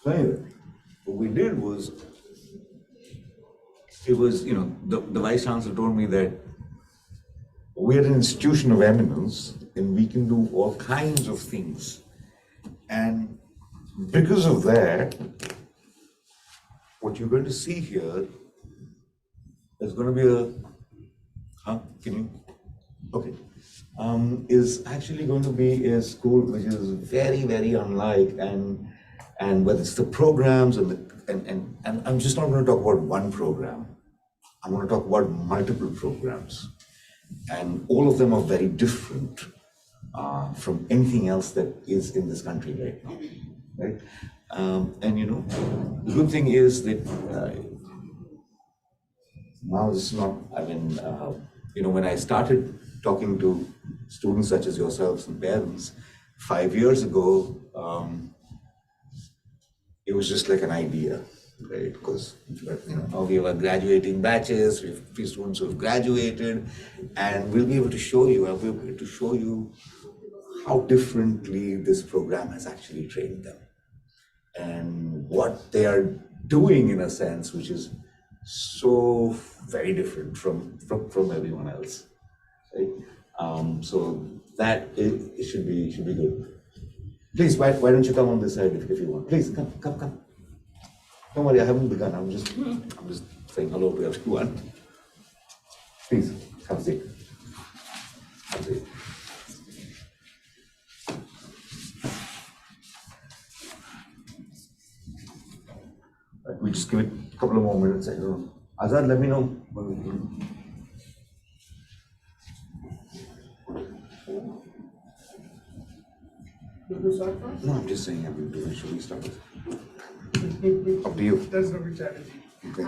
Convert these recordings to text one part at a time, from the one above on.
So anyway, what we did was, the Vice Chancellor told me that we're an institution of eminence and we can do all kinds of things. And because of that, what you're going to see here is going to be okay. Is actually going to be a school which is very, very unlike, and whether it's the programs and I'm just not going to talk about one program. I'm going to talk about multiple programs, and all of them are very different from anything else that is in this country right now, right? The good thing is that now it's not. I mean, when I started talking to students such as yourselves and parents 5 years ago, it was just like an idea, right? Because now we have graduating batches, we have few students who have graduated, and we'll be able to show you. I'll be able to show you how differently this program has actually trained them, and what they are doing in a sense, which is so very different from everyone else, right? So that it should be good. Please, why don't you come on this side if you want? Please come. Don't worry, I haven't begun. I'm just saying hello to everyone. Please come sit. Right, we just give it a couple of more minutes. I don't know. Azad, let me know when we can. No, I'm just saying, should we start with? Up to you. That's not a challenge. Okay.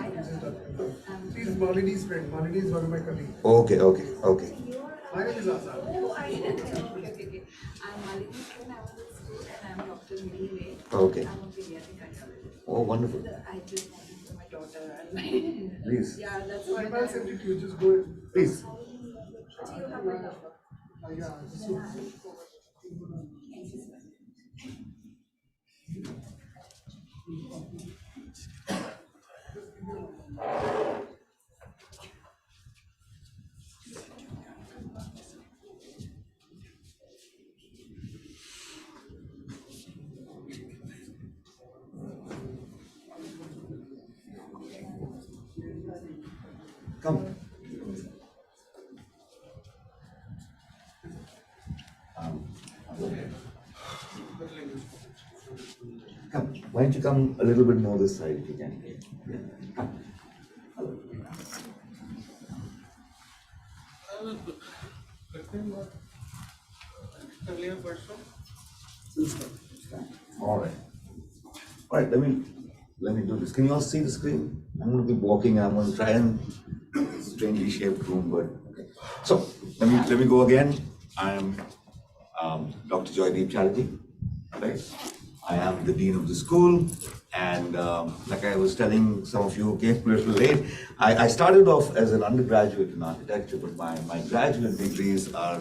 She's Malini's friend. Malini is one of my colleagues. Okay. My name is Azad. Oh, I didn't know. Okay. I'm Malini's friend. I was at school and I'm Dr. Mini. Okay. I'm a pediatric cardiologist. Oh, wonderful. I just wanted for my daughter and my. Please. Yeah, that's why. I'll send it to you. Just go in. Please. Do you have my number? Yeah. Come. Come. Why don't you come a little bit more this side if you can? Yeah. Come. Hello. All right. Let me do this. Can you all see the screen? I'm going to be walking. I'm going to try and strangely shaped room, but okay. So let me go again. I am Dr. Joydeep Charity. Right? I am the dean of the school, and like I was telling some of you, came a little late. I started off as an undergraduate in architecture, but my graduate degrees are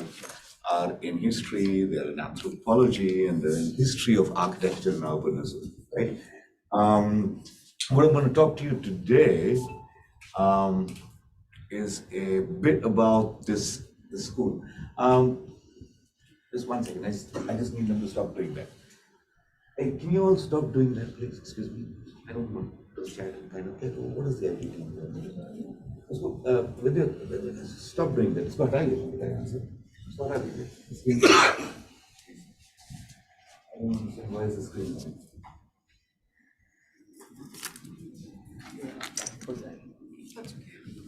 in history, they're in anthropology, and they're in history of architecture and urbanism. Right? What I'm going to talk to you today is a bit about this school. Just one second, I just need them to stop doing that. Hey, can you all stop doing that, please? Excuse me. I don't want to chat and kind of get, what is the idea? Let's go. Stop doing that. It's not right. It's not right. I don't understand why is the screen on.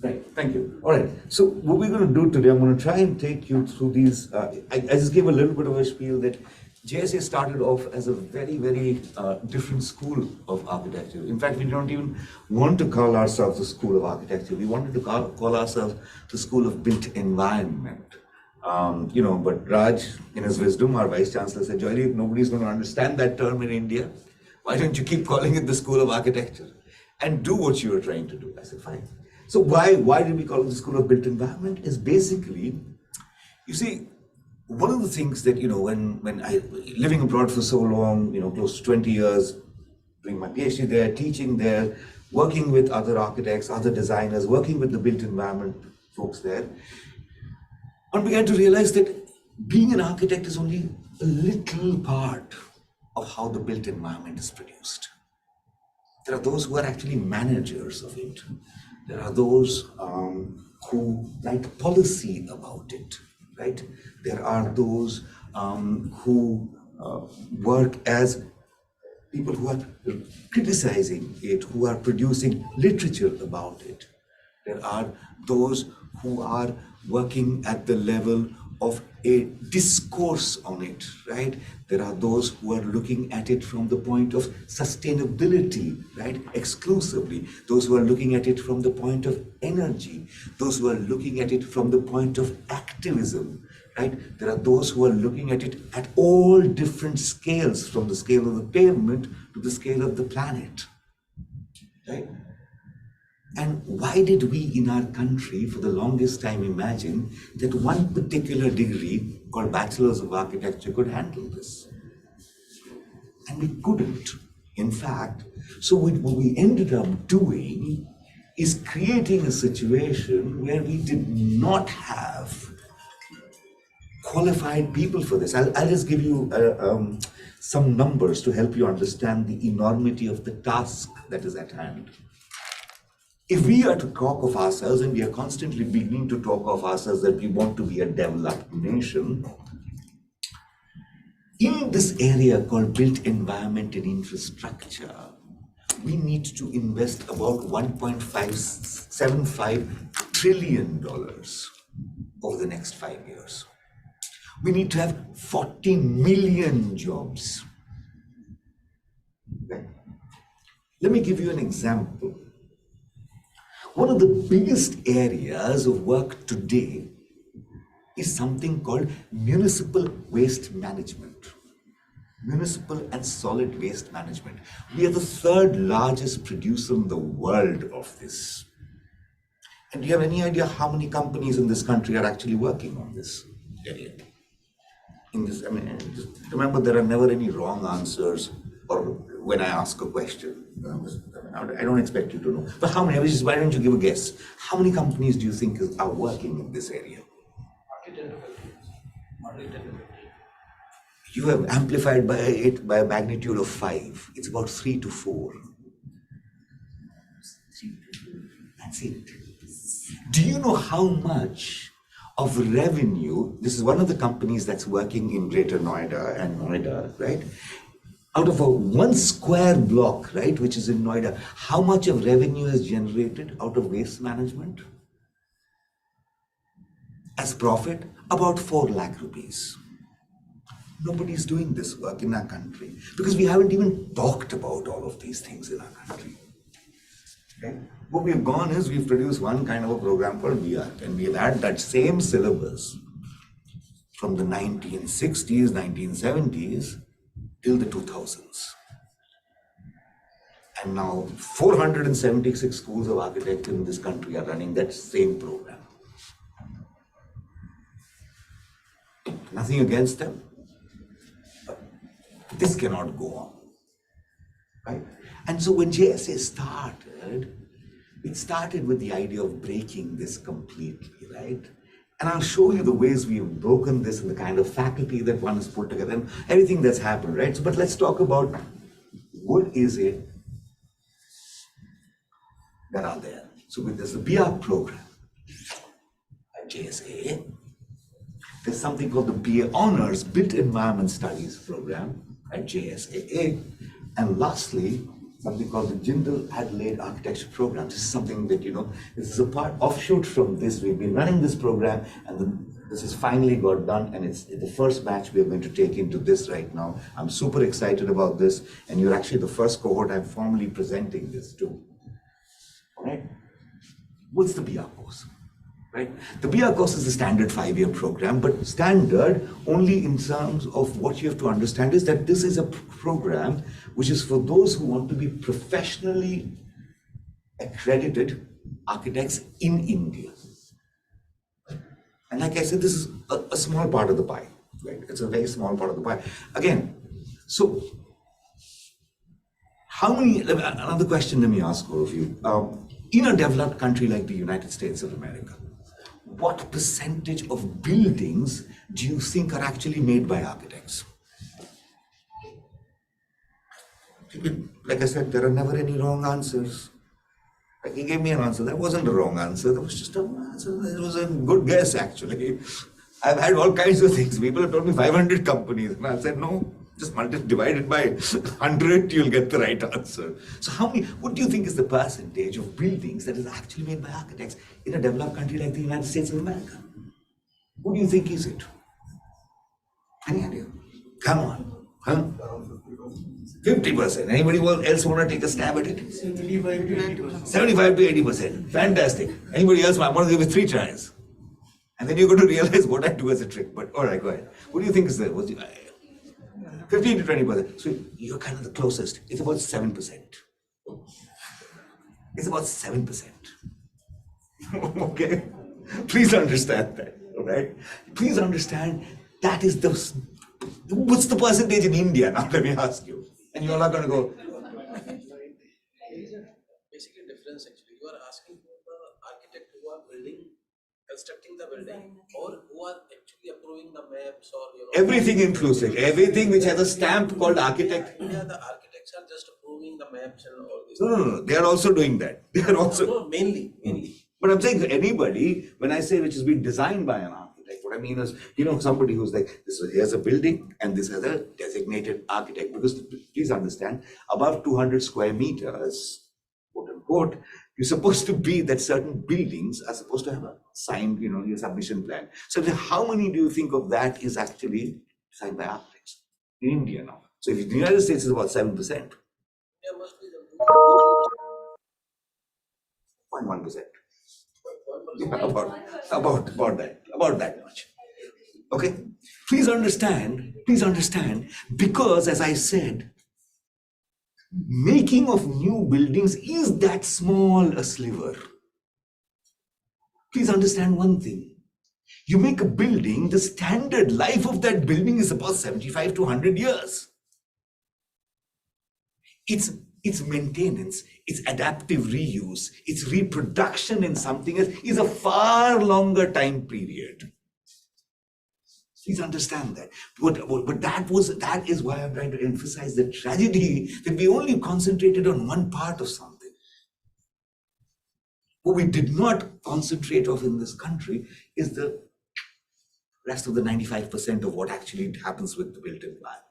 Right, thank you. All right, so what we're going to do today, I'm going to try and take you through these. I just gave a little bit of a spiel that JSA started off as a very, very different school of architecture. In fact, we don't even want to call ourselves the School of Architecture. We wanted to call ourselves the School of Built Environment. But Raj, in his wisdom, our Vice Chancellor said, Joydeep, nobody's going to understand that term in India. Why don't you keep calling it the School of Architecture and do what you are trying to do? I said, fine. So why did we call it the School of Built Environment? Is basically, you see, one of the things that, when I living abroad for so long, close to 20 years, doing my PhD there, teaching there, working with other architects, other designers, working with the built environment folks there, and began to realize that being an architect is only a little part of how the built environment is produced. There are those who are actually managers of it. There are those who write policy about it, right? There are those who work as people who are criticizing it, who are producing literature about it. There are those who are working at the level of a discourse on it, right? There are those who are looking at it from the point of sustainability, right? Exclusively. Those who are looking at it from the point of energy. Those who are looking at it from the point of activism, right? There are those who are looking at it at all different scales, from the scale of the pavement to the scale of the planet, right? And why did we in our country for the longest time imagine that one particular degree called Bachelor's of Architecture could handle this? And we couldn't. In fact, so what we ended up doing is creating a situation where we did not have qualified people for this. I'll just give you some numbers to help you understand the enormity of the task that is at hand. If we are to talk of ourselves, and we are constantly beginning to talk of ourselves that we want to be a developed nation, in this area called built environment and infrastructure, we need to invest about $1.575 trillion over the next 5 years. We need to have 40 million jobs. Okay. Let me give you an example. One of the biggest areas of work today is something called municipal waste management. Municipal and solid waste management. We are the third largest producer in the world of this. And do you have any idea how many companies in this country are actually working on this area? Just remember, there are never any wrong answers or when I ask a question. I don't expect you to know. But how many? Why don't you give a guess? How many companies do you think are working in this area? You have amplified by it by a magnitude of 5. It's about 3 to 4. That's it. Do you know how much of revenue, this is one of the companies that's working in Greater Noida and Noida, right? Out of a 1 square block, right, which is in Noida, how much of revenue is generated out of waste management? As profit, about 4 lakh rupees. Nobody's doing this work in our country because we haven't even talked about all of these things in our country. Okay? What we've gone is we've produced one kind of a program called BARC, and we've had that same syllabus from the 1960s, 1970s till the 2000s. And now 476 schools of architecture in this country are running that same program. Nothing against them. This cannot go on, right? And so when JSA started, it started with the idea of breaking this completely, right? And I'll show you the ways we have broken this and the kind of faculty that one has put together and everything that's happened, right? So, but let's talk about what is it that are there. So there's the BARC program at JSA. There's something called the BA Honors Built Environment Studies program at JSAA. And lastly, something called the Jindal Adelaide Architecture Program. This is something that, this is a part offshoot from this. We've been running this program and this has finally got done, and it's the first batch we are going to take into this right now. I'm super excited about this, and you're actually the first cohort I'm formally presenting this to. All right? What's the BR course? Right? The BR course is the standard 5-year program, but standard only in terms of what you have to understand is that this is a program which is for those who want to be professionally accredited architects in India. And like I said, this is a small part of the pie, right? It's a very small part of the pie. Again, so How many, another question let me ask all of you. In a developed country like the United States of America, what percentage of buildings do you think are actually made by architects? Like I said, there are never any wrong answers. Like he gave me an answer. That wasn't a wrong answer. That was just an answer. It was a good guess, actually. I've had all kinds of things. People have told me 500 companies. And I said, no, just divide it by 100, you'll get the right answer. So what do you think is the percentage of buildings that is actually made by architects in a developed country like the United States of America? What do you think is it? Any idea? Come on. Huh? 50%. Anybody else want to take a stab at it? 75 to 80%. 75 to 80%. Fantastic. Anybody else? I'm going to give it 3 tries. And then you're going to realize what I do as a trick. But all right, go ahead. What do you think is that? 15 to 20%. So you're kind of the closest. It's about 7%. It's about 7%. Okay? Please understand that. All right? Please understand that is what's the percentage in India? Now let me ask you. And you're not going to go. Basically difference actually. You are asking for the architect who are constructing the building, or who are actually approving the maps, or Everything inclusive, everything which has a stamp called architect. India, the architects are just approving the maps and all this. No. They are also doing that. They are also. No, mainly. But I'm saying anybody, when I say which has been designed by an architect, what I mean is, somebody who's like, here's a building and this has a designated architect. Because please understand, above 200 square meters, quote unquote, you're supposed to be that certain buildings are supposed to have a signed, your submission plan. So how many do you think of that is actually signed by architects in India now? So if the United States is about 7%, There must be the 0.1%. About that much. Okay? Please understand, because as I said, making of new buildings is that small a sliver. Please understand one thing. You make a building, the standard life of that building is about 75 to 100 years. Its maintenance, its adaptive reuse, its reproduction in something else is a far longer time period. Please understand that. But that is why I'm trying to emphasize the tragedy that we only concentrated on one part of something. What we did not concentrate on in this country is the rest of the 95% of what actually happens with the built environment.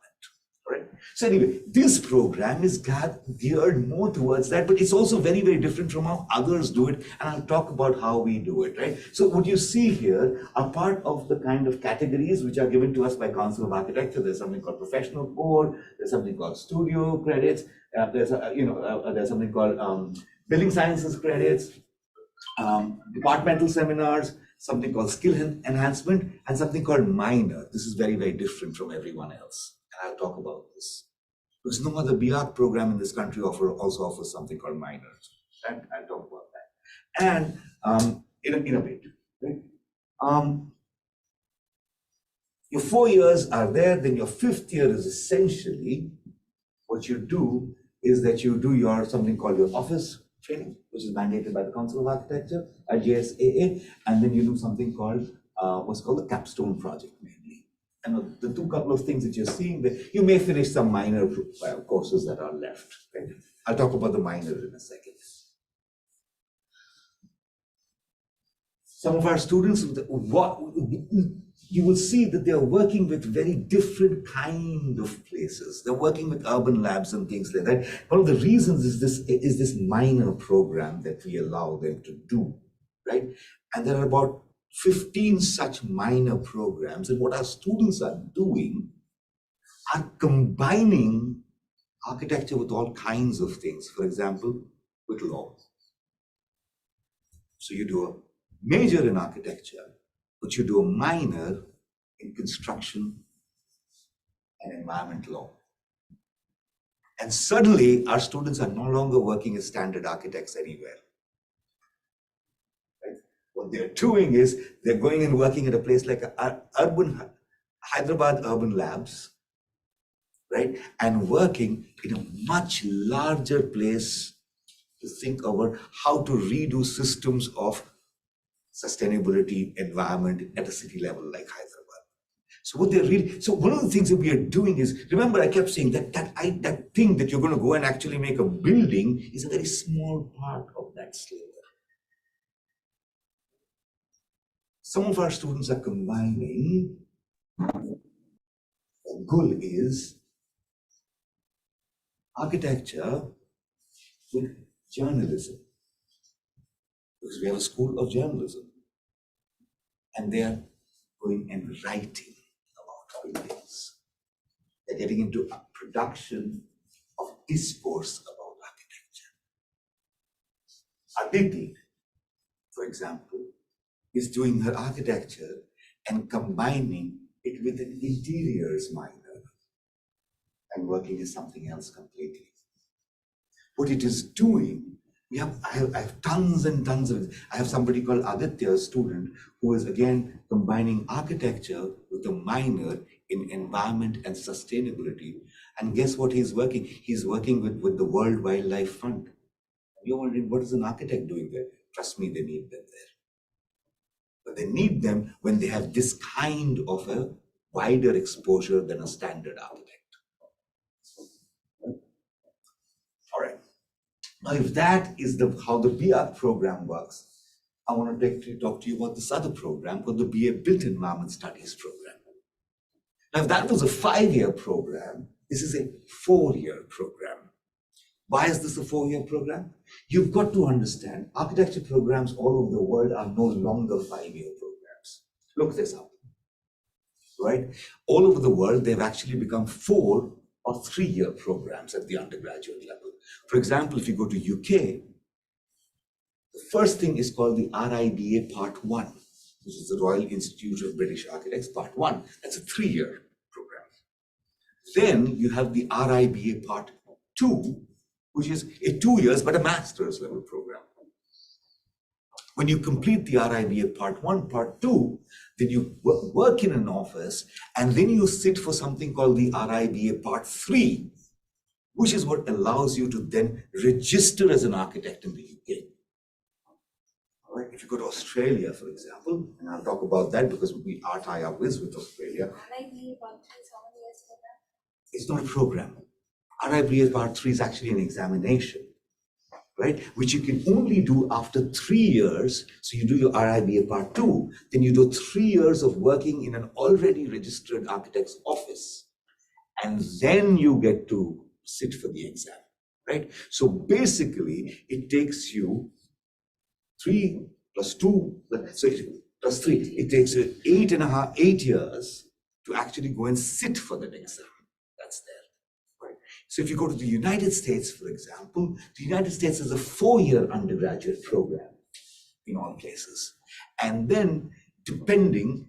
Right? So anyway, this program is geared more towards that, but it's also very, very different from how others do it, and I'll talk about how we do it, right? So what you see here are part of the kind of categories which are given to us by Council of Architecture. There's something called professional code, there's something called studio credits, there's something called building sciences credits, departmental seminars, something called skill enhancement, and something called minor. This is very, very different from everyone else. I'll talk about this. Because no other BARC program in this country also offers something called minors. And I'll talk about that. And in a bit. Right? Your 4 years are there, then your 5th year is essentially what you do is that you do your something called your office training, which is mandated by the Council of Architecture, GSAA, and then you do something called what's called the capstone project mainly. And the couple of things that you're seeing, that you may finish some minor courses that are left. Right? I'll talk about the minor in a second. Some of our students, you will see that they are working with very different kind of places. They're working with urban labs and things like that. One of the reasons is this minor program that we allow them to do, right? And there are about 15 such minor programs, and what our students are doing are combining architecture with all kinds of things. For example, with law. So you do a major in architecture, but you do a minor in construction and environment law. And suddenly our students are no longer working as standard architects anywhere. What they're doing is they're going and working at a place like Hyderabad Urban Labs, right? And working in a much larger place to think over how to redo systems of sustainability, environment at a city level like Hyderabad. So what they're really, so one of the things that we are doing is, remember I kept saying that thing that you're going to go and actually make a building is a very small part of that sliver. Some of our students are combining, the goal is architecture with journalism. Because we have a school of journalism. And they are going and writing about buildings. They're getting into a production of discourse about architecture. Aditi, for example, is doing her architecture and combining it with an interiors minor and working as something else completely. What it is doing, I have tons and tons of it. I have somebody called Aditya, a student, who is again combining architecture with a minor in environment and sustainability. And guess what he's working? He's working with the World Wildlife Fund. You're wondering, what is an architect doing there? Trust me, they need them there. But they need them when they have this kind of a wider exposure than a standard architect. All right. Now, if that is how the BR program works, I want to talk to you about this other program called the BA Built Environment Studies program. Now, if that was a 5-year program, this is a 4-year program. Why is this a 4-year program? You've got to understand, architecture programs all over the world are no longer 5-year programs. Look this up, right? All over the world, they've actually become 4 or 3-year programs at the undergraduate level. For example, if you go to UK, the first thing is called the RIBA Part 1, which is the Royal Institute of British Architects Part 1. That's a 3-year program. Then you have the RIBA Part 2, which is a 2 years, but a master's level program. When you complete the RIBA Part 1, Part 2, then you work in an office, and then you sit for something called the RIBA Part 3, which is what allows you to then register as an architect in the UK. All right, if you go to Australia, for example, and I'll talk about that because our tie-up is with Australia. RIBA Part 3 is how many years program? It's not a program. RIBA Part 3 is actually an examination, right? Which you can only do after 3 years. So you do your RIBA Part 2, then you do 3 years of working in an already registered architect's office. And then you get to sit for the exam, right? So basically, it takes you 3 plus 2, so plus 3, it takes you 8 years to actually go and sit for that exam. That's there, right? So if you go to the United States, for example, the United States is a 4-year undergraduate program in all places. And then depending,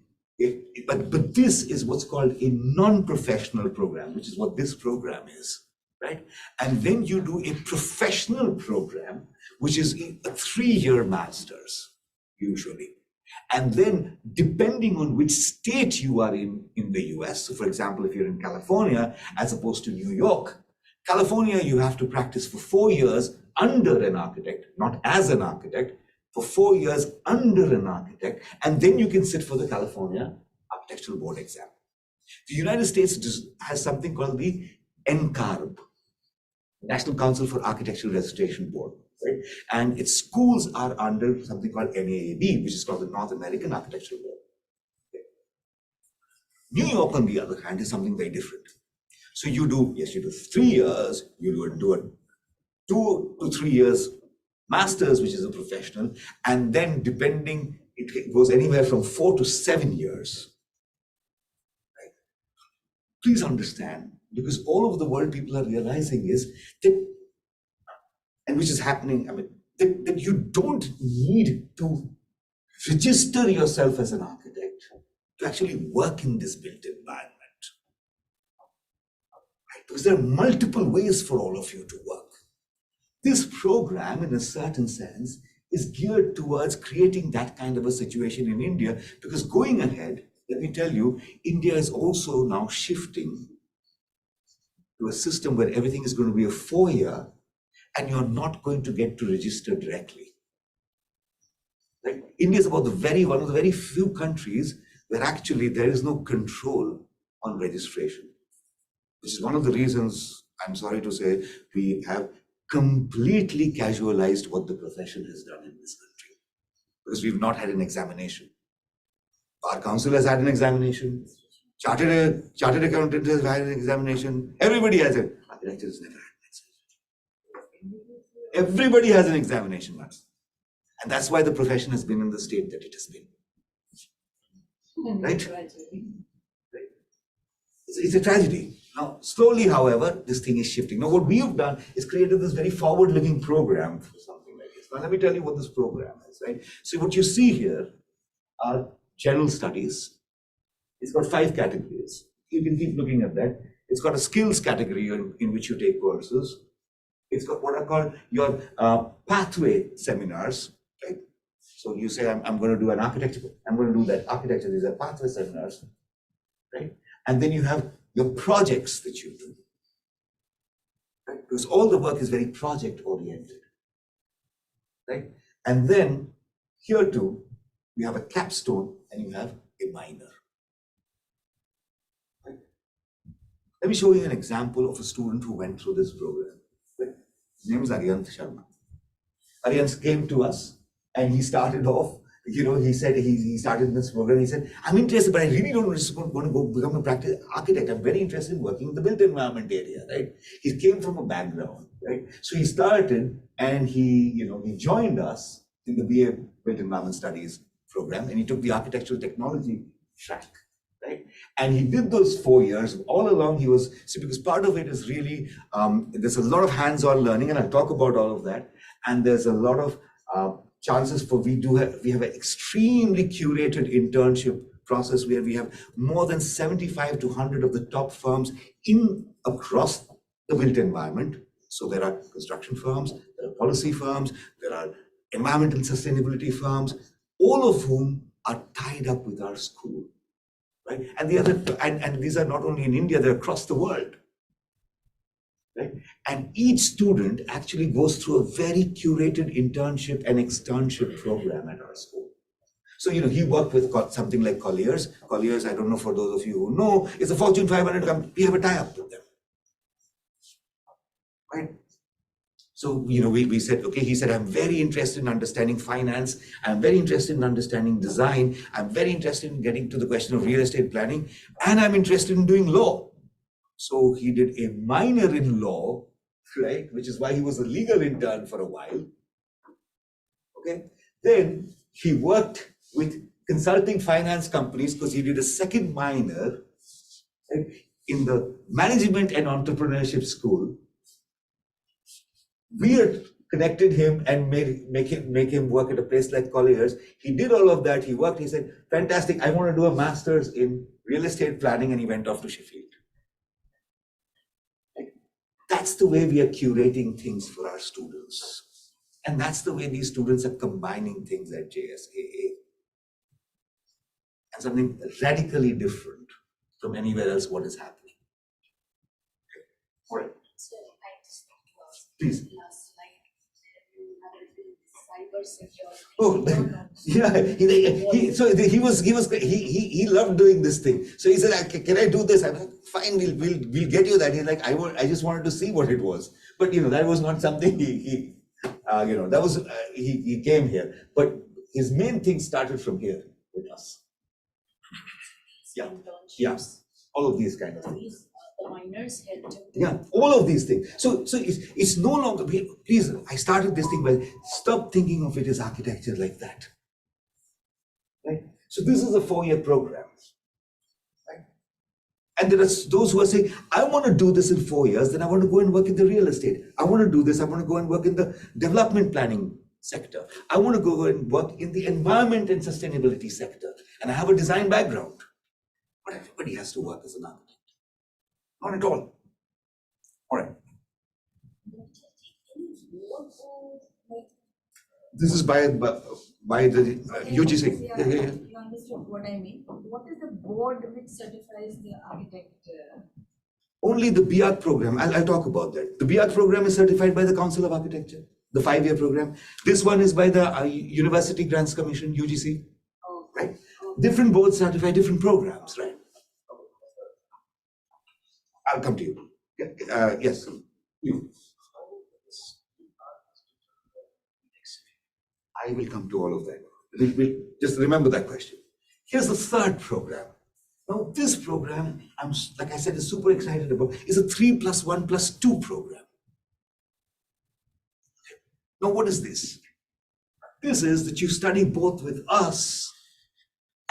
but this is what's called a non-professional program, which is what this program is, right? And then you do a professional program, which is a 3-year master's, usually. And then depending on which state you are in the US, so for example, if you're in California, as opposed to New York, California, you have to practice for 4 years under an architect, not as an architect, for 4 years under an architect, and then you can sit for the California Architectural Board exam. The United States has something called the NCARB, National Council for Architectural Registration Board, right? And its schools are under something called NAAB, which is called the North American Architectural Board. Okay. New York, on the other hand, is something very different. So you do 3 years, you do a 2 to 3 years master's, which is a professional, and then depending, it goes anywhere from 4 to 7 years. Right? Please understand, because all over the world people are realizing is that, and which is happening, I mean, that you don't need to register yourself as an architect to actually work in this built environment. Right? Because there are multiple ways for all of you to work. This program, in a certain sense, is geared towards creating that kind of a situation in India, because going ahead, let me tell you, India is also now shifting to a system where everything is going to be a 4-year and you're not going to get to register directly. Like India is one of the very few countries where actually there is no control on registration, which is one of the reasons, I'm sorry to say, we have completely casualized what the profession has done in this country, because we've not had an examination. Our council has had an examination, chartered accountant has had an examination, everybody has it. Architecture has never had an examination. Everybody has an examination, madam. And that's why the profession has been in the state that it has been. Right? It's a tragedy. Now, slowly, however, this thing is shifting. Now, what we have done is created this very forward-looking program for something like this. Now, let me tell you what this program is, right? So what you see here are general studies. It's got 5 categories. You can keep looking at that. It's got a skills category in which you take courses. It's got what I call your pathway seminars, right? So you say, I'm going to do an architecture, I'm going to do that architecture. These are pathway seminars, right? And then you have your projects that you do, right? Because all the work is very project oriented, right? And then here too, you have a capstone and you have a minor. Right? Let me show you an example of a student who went through this program. Right? His name is Aryant Sharma. Aryant came to us and he started off, he said he started this program. He said, I'm interested, but I really don't want to go become a practice architect. I'm very interested in working in the built environment area, right? He came from a background, right? So he started and he joined us in the BA Built Environment Studies program, and he took the architectural technology track, right? And he did those 4 years. All along because part of it is really, there's a lot of hands-on learning, and I'll talk about all of that. And there's a lot of chances for we have an extremely curated internship process where we have more than 75 to 100 of the top firms across the built environment. So there are construction firms, there are policy firms, there are environmental sustainability firms, all of whom are tied up with our school, right? And these are not only in India, they're across the world. Right? And each student actually goes through a very curated internship and externship program at our school. So, he worked with something like Colliers. Colliers, I don't know, for those of you who know, is a Fortune 500 company. We have a tie-up with them. Right? So, we said, okay, he said, I'm very interested in understanding finance. I'm very interested in understanding design. I'm very interested in getting to the question of real estate planning. And I'm interested in doing law. So he did a minor in law, right? Which is why he was a legal intern for a while. Okay. Then he worked with consulting finance companies because he did a second minor, right, in the management and entrepreneurship school. We had connected him and make him work at a place like Colliers. He did all of that. He worked. He said, fantastic. I want to do a master's in real estate planning, and he went off to Sheffield. That's the way we are curating things for our students. And that's the way these students are combining things at JSAA. And something radically different from anywhere else what is happening. Okay. All right. So I just want to ask, please. Last slide, you had cyber security. Oh, yeah. He loved doing this thing. So he said, can I do this? I'm like, fine, we'll get you that. He's like, I just wanted to see what it was. But that was not something he came here. But his main thing started from here with us. Yeah. All of these kind of things. The minors helped him. Yeah, all of these things. So it's no longer, please, I started this thing by stop thinking of it as architecture like that. Right? So this is a 4-year program. Right? And there are those who are saying, I want to do this in 4 years, then I want to go and work in the real estate. I want to do this, I want to go and work in the development planning sector. I want to go and work in the environment and sustainability sector. And I have a design background. But everybody has to work as an architect. Not at all. All right. This is by the UGC. Yeah. You understood what I mean. What is the board which certifies the architect? Only the BIAC program, I'll talk about that. The BIAC program is certified by the Council of Architecture, the 5-year program. This one is by the University Grants Commission, UGC, right? Different boards certify different programs, right? I'll come to you. Yes, you. I will come to all of that. We'll just remember that question. Here's the third program. Now, this program, like I said, is super excited about. It's a 3+1+2 program. Now, what is this? This is that you study both with us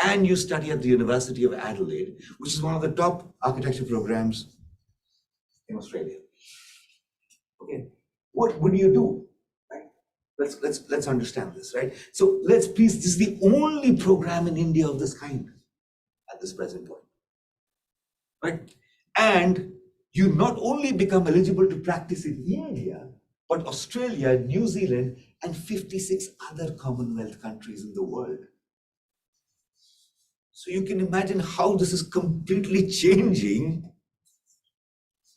and you study at the University of Adelaide, which is one of the top architecture programs in Australia. Okay, what do you do? Right? Let's understand this, right? So this is the only program in India of this kind at this present point, right? And you not only become eligible to practice in India, but Australia, New Zealand, and 56 other Commonwealth countries in the world. So you can imagine how this is completely changing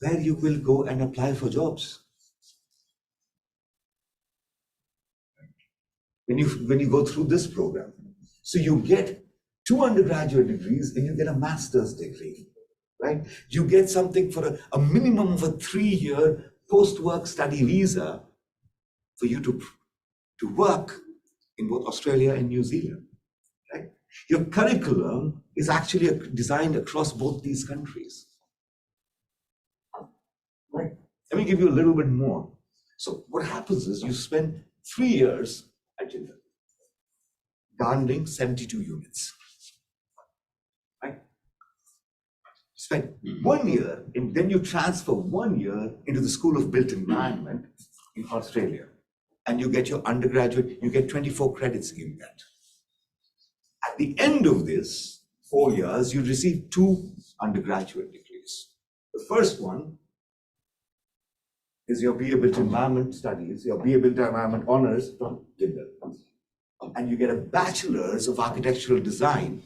where you will go and apply for jobs. When you go through this program, so you get 2 undergraduate degrees and you get a master's degree, right? You get something for a minimum of a 3-year post-work study visa for you to work in both Australia and New Zealand, right? Your curriculum is actually designed across both these countries, right? Let me give you a little bit more. So what happens is you spend 3 years at Jindal, garnering 72 units, right? Spend 1 year, and then you transfer 1 year into the School of Built Environment in Australia, and you get your undergraduate, you get 24 credits in that. At the end of this 4 years, you receive 2 undergraduate degrees. The first one is your BA Built Environment Studies, your BA Built Environment Honours from Jindal. And you get a Bachelor's of Architectural Design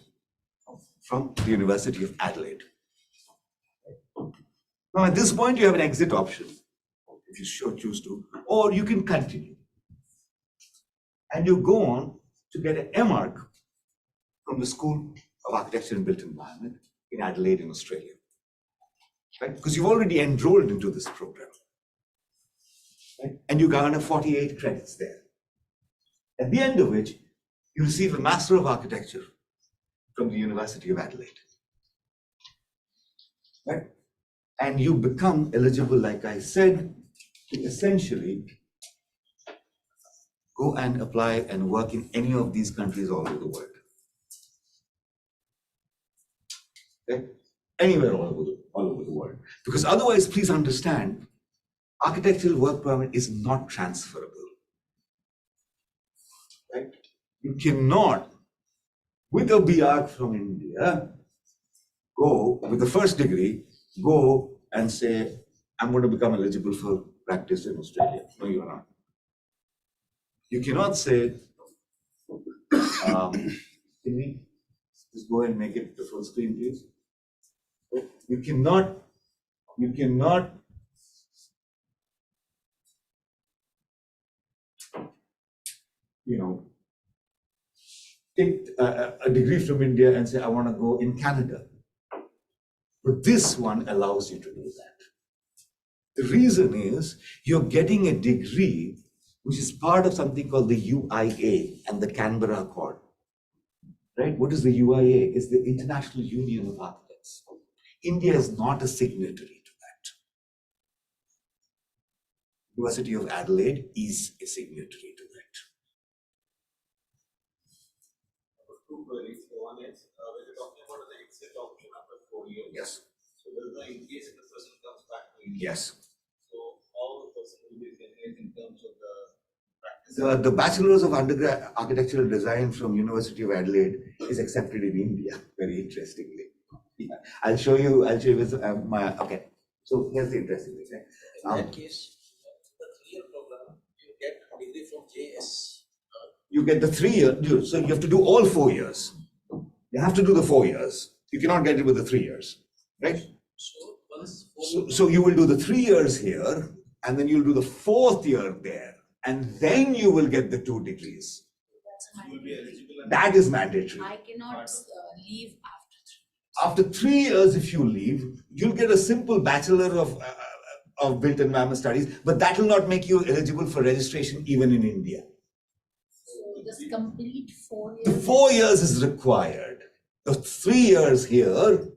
from the University of Adelaide. Now, at this point, you have an exit option, if you choose to, or you can continue. And you go on to get an MArch from the School of Architecture and Built Environment in Adelaide, in Australia, right? Because you've already enrolled into this program, right? And you garner 48 credits there. At the end of which, you receive a Master of Architecture from the University of Adelaide, right? And you become eligible, like I said, to essentially go and apply and work in any of these countries all over the world. Okay? Anywhere all over the world. Because otherwise, please understand, architectural work permit is not transferable. Right? You cannot, with a BIAC from India, go with the first degree, go and say, I'm going to become eligible for practice in Australia. No, you are not. You cannot say, can we just go and make it the full screen, please? You cannot, take a degree from India and say, I want to go in Canada. But this one allows you to do that. The reason is you're getting a degree which is part of something called the UIA and the Canberra Accord. Right? What is the UIA? It's the International Union of Architects. India is not a signatory to that. University of Adelaide is a signatory to that. Two queries. One is when you're talking about the exit option after 4 years. Yes. So there's no in case if the person comes back to India. Yes. So how the person will be generated in terms of the practice? The Bachelor's of Architectural Design from University of Adelaide is accepted in India, very interestingly. Yeah. I'll show you with okay. So here's the interesting thing. In that case, the 3-year program, you get a degree from JS. You get the 3 year, so you have to do all 4 years. You have to do the 4 years. You cannot get it with the 3 years, right? So For this 4 So you will do the 3 years here, and then you'll do the 4th year there, and then you will get the 2 degrees. That's You will be eligible. That is mandatory. I cannot leave after 3. After 3 years, if you leave, you'll get a simple bachelor of built environment studies, but that will not make you eligible for registration even in India. So this complete 4 The years. 4 years is required. The 3 years here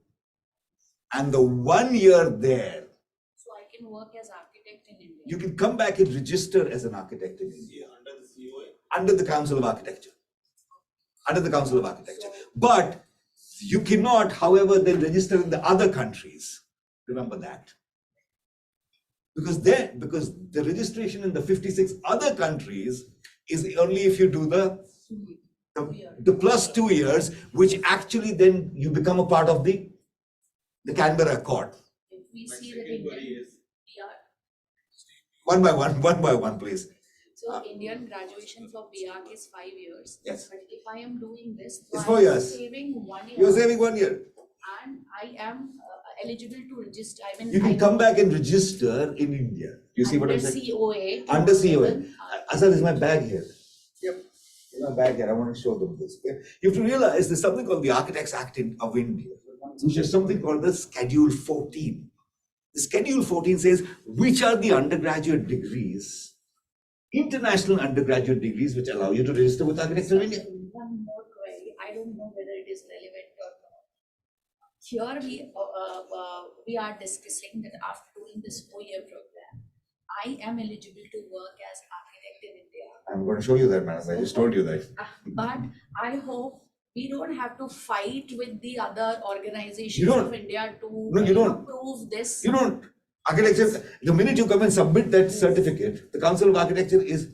and the 1 year there. So I can work as architect in India. You can come back and register as an architect in India Under the COA. under the Council of Architecture. Under the Council of Architecture. But you cannot, however, then register in the other countries. Remember that. Because the registration in the 56 other countries is only if you do the plus 2 years, which actually then you become a part of the Canberra Accord. If we My see that second query Indian is, PR, One by one, please. so Indian graduation for PR is 5 years. Yes. But if I am doing this, It's so 4 I am years. saving 1 year. You're saving 1 year. And I am eligible to register. I mean, You can come back and register in India. You see what I'm under saying? COA. to Under COA. even, Asad, is my bag here? Yep. In my bag here, I want to show them this. Okay? You have to realize there's something called the Architects Act of India, which is something called the Schedule 14. The Schedule 14 says which are the undergraduate degrees, international undergraduate degrees, which allow you to register with Architects of India. One more query. I don't know whether it is relevant or not. Here we are discussing that after doing this 4-year program, I am eligible to work as architect in India. I'm going to show you that, madam. I just told you that. But I hope we don't have to fight with the other organizations You don't. of India to No, you don't. prove this. You don't. Architecture, the minute you come and submit that certificate, the Council of Architecture is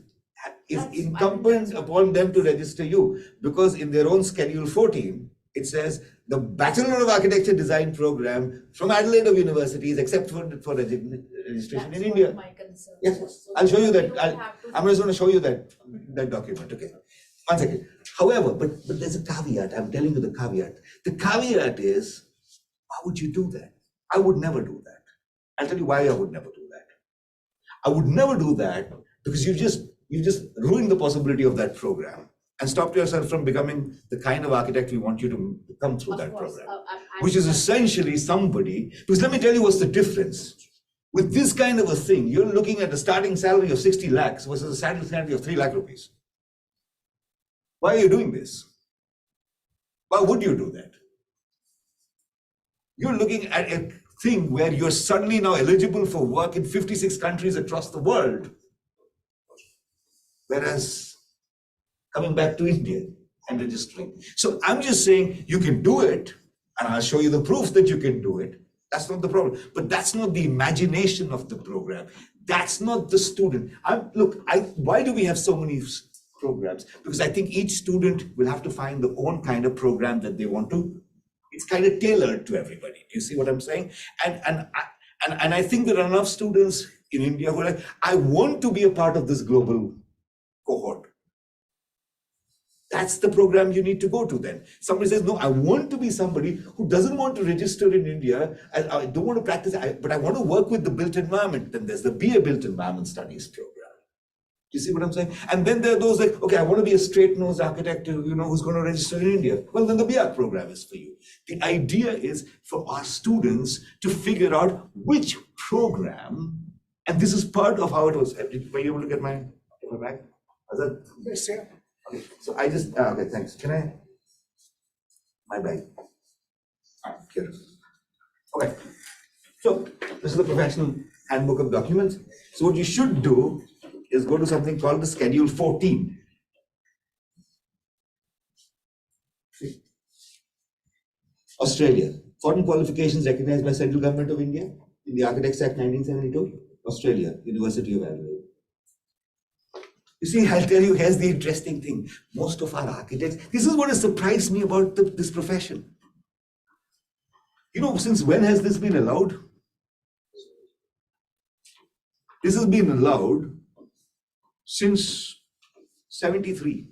incumbent upon them to register you, because in their own Schedule 14, it says the Bachelor of Architecture Design program from Adelaide of University is except for registration That's in what India. my concern Yes, was. So I'll show you we that. don't have to- I'm just going to show you that document. Okay, 1 second. However, but there's a caveat. I'm telling you the caveat. The caveat is, why would you do that? I would never do that. I'll tell you why I would never do that. I would never do that because you just ruined the possibility of that program and stopped yourself from becoming the kind of architect we want you to become through Of that course, program, I'm which is sorry. essentially somebody. Because let me tell you what's the difference. With this kind of a thing, you're looking at a starting salary of 60 lakhs versus a starting salary of 3 lakh rupees. Why are you doing this? Why would you do that? You're looking at a thing where you're suddenly now eligible for work in 56 countries across the world. Whereas coming back to India and registering. So I'm just saying you can do it, and I'll show you the proof that you can do it. That's not the problem. But that's not the imagination of the program. That's not the student. Why do we have so many programs? Because I think each student will have to find the own kind of program that they want to. It's kind of tailored to everybody. Do you see what I'm saying? And I think there are enough students in India who are like, I want to be a part of this global cohort. That's the program you need to go to then. Somebody says, no, I want to be somebody who doesn't want to register in India. I don't want to practice, but I want to work with the built environment. Then there's the Be a Built Environment Studies program. You see what I'm saying? And then there are those like, okay, I want to be a straight-nosed architect, who's going to register in India. Well, then the BR program is for you. The idea is for our students to figure out which program, and this is part of how it was. Were you able to get my bag? Was that? Yes, yeah. Okay, so I just, okay, thanks. Can I? My bag. Here. Okay. So this is the professional handbook of documents. So what you should do is go to something called the Schedule 14. See? Australia. Foreign qualifications recognized by Central Government of India in the Architects Act 1972. Australia, University of Adelaide. You see, I'll tell you, here's the interesting thing. Most of our architects, this is what has surprised me about this profession. Since when has this been allowed? This has been allowed since 73.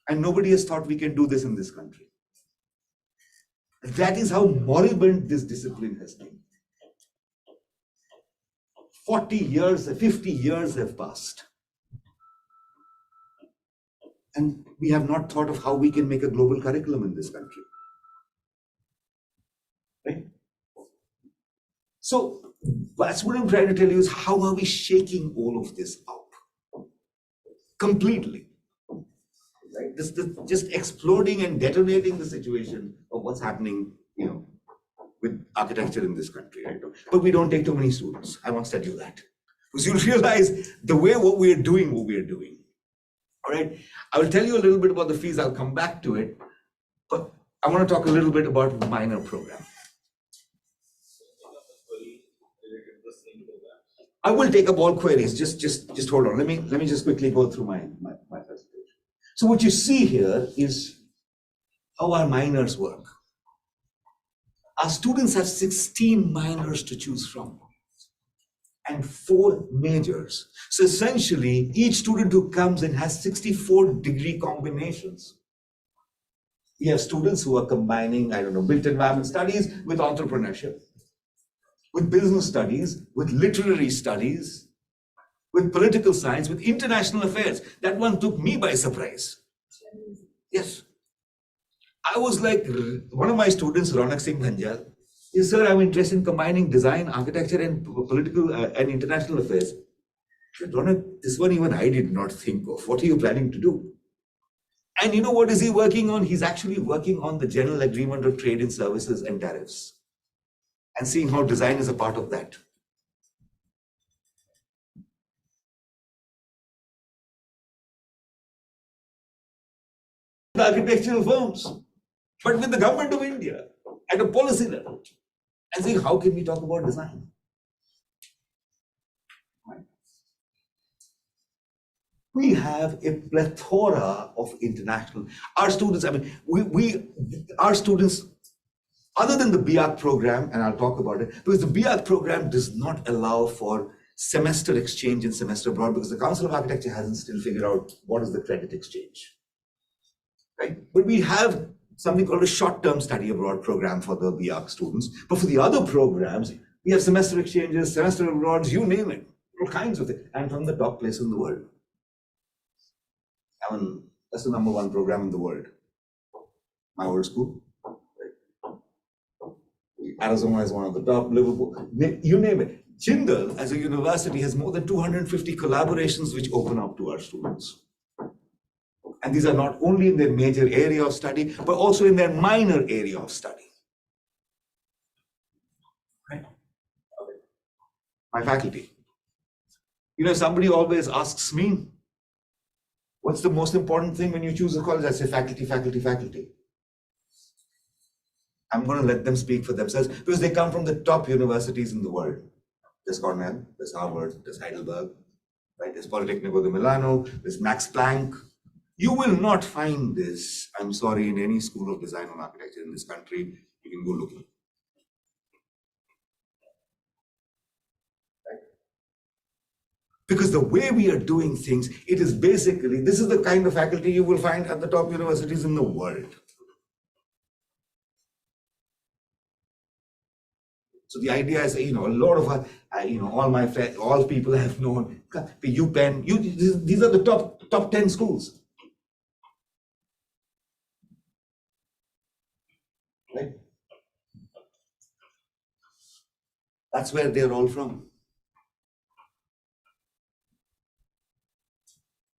And nobody has thought we can do this in this country. That is how moribund this discipline has been. 40 years, 50 years have passed. And we have not thought of how we can make a global curriculum in this country. Right? So that's what I'm trying to tell you is how are we shaking all of this up completely? Right? This just exploding and detonating the situation of what's happening, with architecture in this country, right? But we don't take too many students. I once tell you that. Because you'll realize the way what we are doing. All right. I will tell you a little bit about the fees. I'll come back to it. But I want to talk a little bit about minor program. I will take up all queries. Just hold on. Let me just quickly go through my presentation. So what you see here is how our minors work. Our students have 16 minors to choose from and 4 majors. So essentially, each student who comes in has 64 degree combinations. We have students who are combining, built environment studies with entrepreneurship, with business studies, with literary studies, with political science, with international affairs. That one took me by surprise. Yes. I was like, one of my students, Ronak Singh Bhanjal, is, sir, I'm interested in combining design, architecture, and political and international affairs. I said, Ronak, this one even I did not think of. What are you planning to do? And you know what is he working on? He's actually working on the General Agreement of Trade in Services and Tariffs and seeing how design is a part of that. The architectural firms, but with the government of India at a policy level, and saying, how can we talk about design? Right. We have a plethora of international, our students, our students, other than the BIAC program, and I'll talk about it, because the BIAC program does not allow for semester exchange and semester abroad, because the Council of Architecture hasn't still figured out what is the credit exchange. Right? But we have something called a short-term study abroad program for the BIAC students. But for the other programs, we have semester exchanges, semester abroads, you name it, all kinds of things, and from the top place in the world. That's the #1 program in the world. My old school. Arizona is one of the top, Liverpool, you name it. Jindal, as a university, has more than 250 collaborations which open up to our students. And these are not only in their major area of study, but also in their minor area of study. Right? My faculty. Somebody always asks me, what's the most important thing when you choose a college? I say faculty, faculty, faculty. I'm going to let them speak for themselves because they come from the top universities in the world. There's Cornell, there's Harvard, there's Heidelberg, right? There's Politecnico di Milano, there's Max Planck. You will not find this, I'm sorry, in any school of design or architecture in this country. You can go looking. Right? Because the way we are doing things, it is basically, this is the kind of faculty you will find at the top universities in the world. So the idea is, a lot of, all my friends, all people have known, UPenn, these are the top 10 schools. Right? That's where they're all from.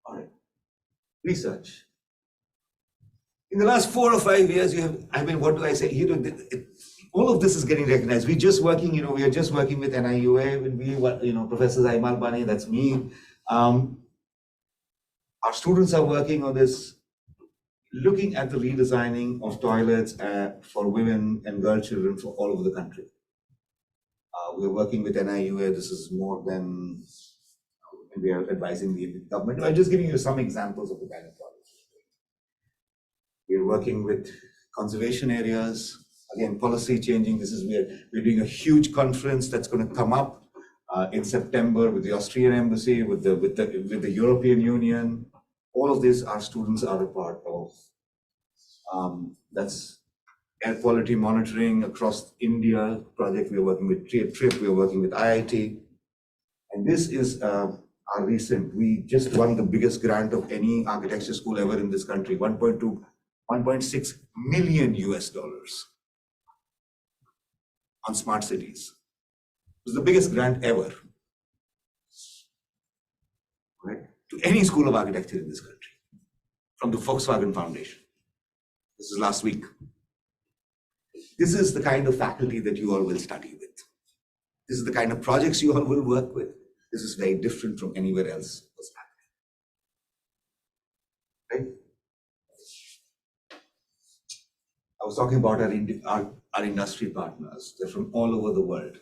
All right. Research. In the last 4 or 5 years, what do I say? All of this is getting recognized. We're just working, we are just working with NIUA, with Professor Zaimal Bani, that's me. Our students are working on this, looking at the redesigning of toilets for women and girl children for all over the country. We're working with NIUA. This is more than we are advising the government. I'm just giving you some examples of the kind of projects. We're working with conservation areas. Again, policy changing. We're doing a huge conference that's going to come up in September with the Austrian embassy, with the European Union. All of this, our students are a part of. That's air quality monitoring across India project. We're working with TRIP, we're working with IIT. And this is our recent, we just won the biggest grant of any architecture school ever in this country, 1.6 million US dollars on smart cities. It was the biggest grant ever, right? To any school of architecture in this country, from the Volkswagen Foundation. This is last week. This is the kind of faculty that you all will study with. This is the kind of projects you all will work with. This is very different from anywhere else what's happening, right? I was talking about our industry partners. They're from all over the world,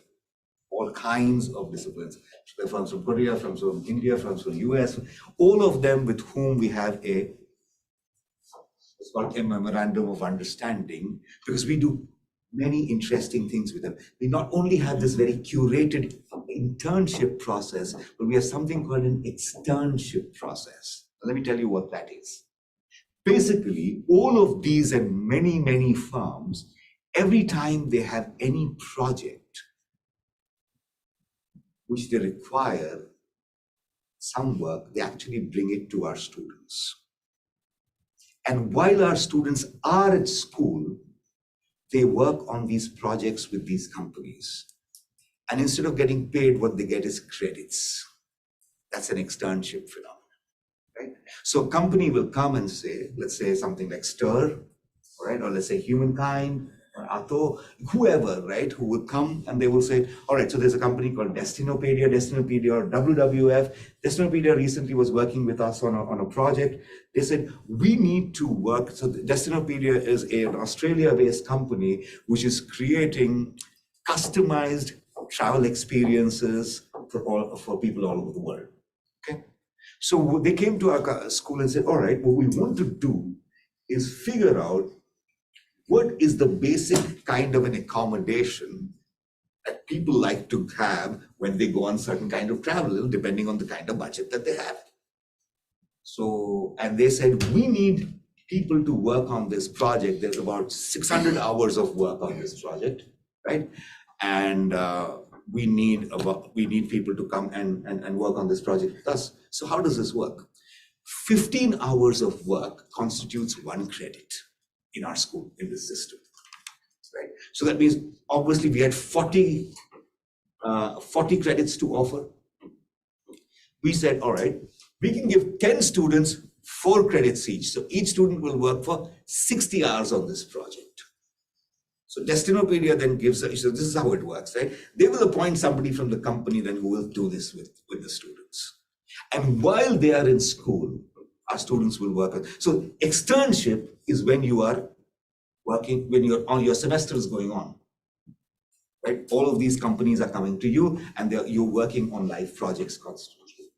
all kinds of disciplines. They're from Korea, from India, from US, all of them with whom we have it's called a memorandum of understanding, because we do many interesting things with them. We not only have this very curated internship process, but we have something called an externship process. Let me tell you what that is. Basically, all of these and many, many firms, every time they have any project which they require some work, they actually bring it to our students. And while our students are at school, they work on these projects with these companies. And instead of getting paid, what they get is credits. That's an externship phenomenon, right? So a company will come and say, let's say something like Stir, right? Or let's say Humankind, or Atto, whoever, right? Who would come and they will say, all right, so there's a company called Destinopedia or WWF. Destinopedia recently was working with us on a project. They said, we need to work. So Destinopedia is an Australia-based company which is creating customized travel experiences for people all over the world. Okay, so they came to our school and said, all right, what we want to do is figure out what is the basic kind of an accommodation that people like to have when they go on certain kind of travel, depending on the kind of budget that they have. So, and they said, we need people to work on this project. There's about 600 hours of work on this project, right? And we need people to come and work on this project with us. So how does this work? 15 hours of work constitutes 1 credit in our school, in this system, right? So that means obviously we had 40 credits to offer. We said, all right, we can give 10 students 4 credits each. So each student will work for 60 hours on this project. So Destinopedia then gives, so this is how it works, right? They will appoint somebody from the company then who will do this with the students. And while they are in school, our students will work. So externship is when you are working, when your semester is going on, right? All of these companies are coming to you and you're working on live projects constantly.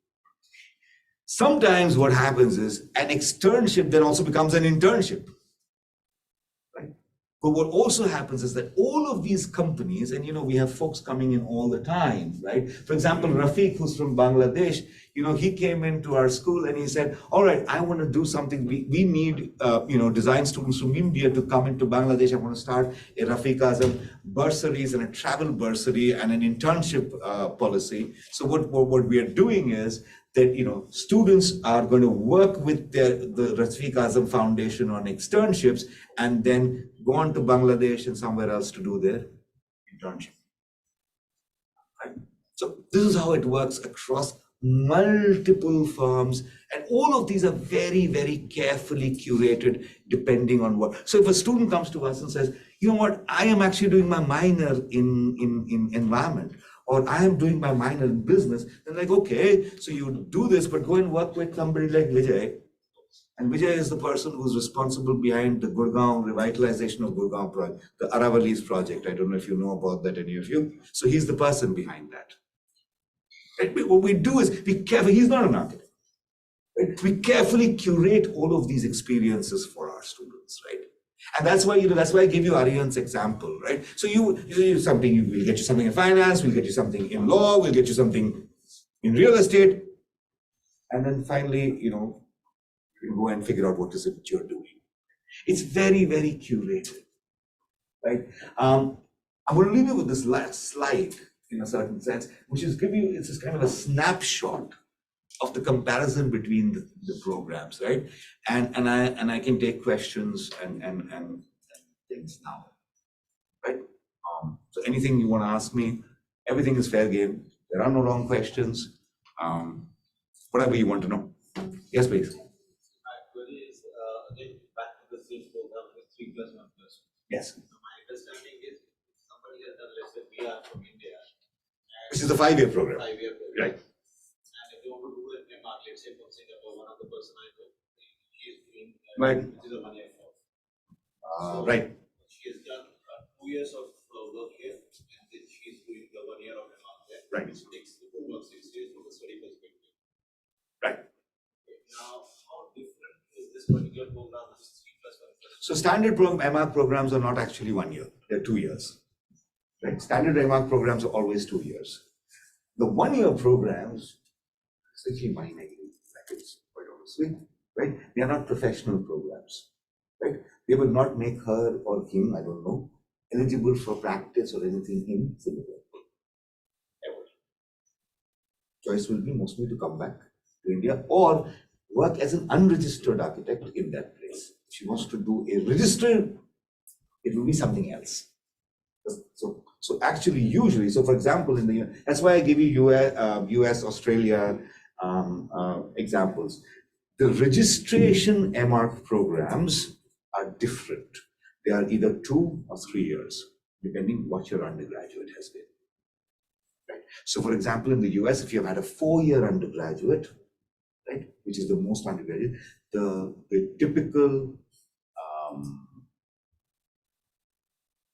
Sometimes what happens is an externship then also becomes an internship. But what also happens is that all of these companies, and we have folks coming in all the time, right? For example, Rafiq, who's from Bangladesh, he came into our school and he said, all right, I want to do something. We need, design students from India to come into Bangladesh. I want to start a Rafiq Azam bursaries and a travel bursary and an internship policy. So what we are doing is that, students are going to work with the Rafiq Azam Foundation on externships and then go on to Bangladesh and somewhere else to do their internship. Right? So this is how it works across multiple firms, and all of these are very, very carefully curated depending on what. So if a student comes to us and says, you know what, I am actually doing my minor in environment, or I am doing my minor in business, then like, okay, so you do this, but go and work with somebody like Vijay. And Vijay is the person who's responsible behind the Gurgaon revitalization of Gurgaon project, the Aravallis project. I don't know if you know about that, any of you. So he's the person behind that. Right? What we do is be careful. He's not an architect. Right? We carefully curate all of these experiences for our students, right? And that's why I give you Aryan's example, right? So we'll get you something in finance, we'll get you something in law, we'll get you something in real estate, and then finally, you go and figure out what is it that you're doing. It's very, very curated. right? I'm going to leave you with this last slide in a certain sense, which is give you, it's just kind of a snapshot of the comparison between the programs, right? And I can take questions and things now, right? So anything you want to ask me, everything is fair game. There are no wrong questions. Whatever you want to know. Yes, please. My query is, again, back to the same program with 3+1+2. Yes. So my understanding is if somebody has done, let's say, PR from India. And This is a 5-year program. 5-year program. Right. And if you want to do an MR, let's say from Singapore, one of the person I know, she is doing, Right. which is a 1-year course. Right. She has done 2 years of work here, and then she is doing the 1 year of MR there. Right. Which takes the total of 6 years from a study perspective. Right. Now, how different is this particular program with 3+1+2? So standard MR programs are not actually 1 year, they're 2 years. Right? Standard MR programs are always 2 years. The 1-year programs, essentially mine, I think, quite honestly, right? They are not professional programs, right? They will not make her or him, I don't know, eligible for practice or anything in Singapore. Ever. Choice will be mostly to come back to India or work as an unregistered architect in that place. If she wants to do a registered, it will be something else. So actually, usually, so for example, in the that's why I give you US, Australia examples. The registration MArch programs are different. They are either 2 or 3 years, depending what your undergraduate has been. Right. So, for example, in the US, if you've had a 4-year undergraduate, right, which is the most undergraduate, the typical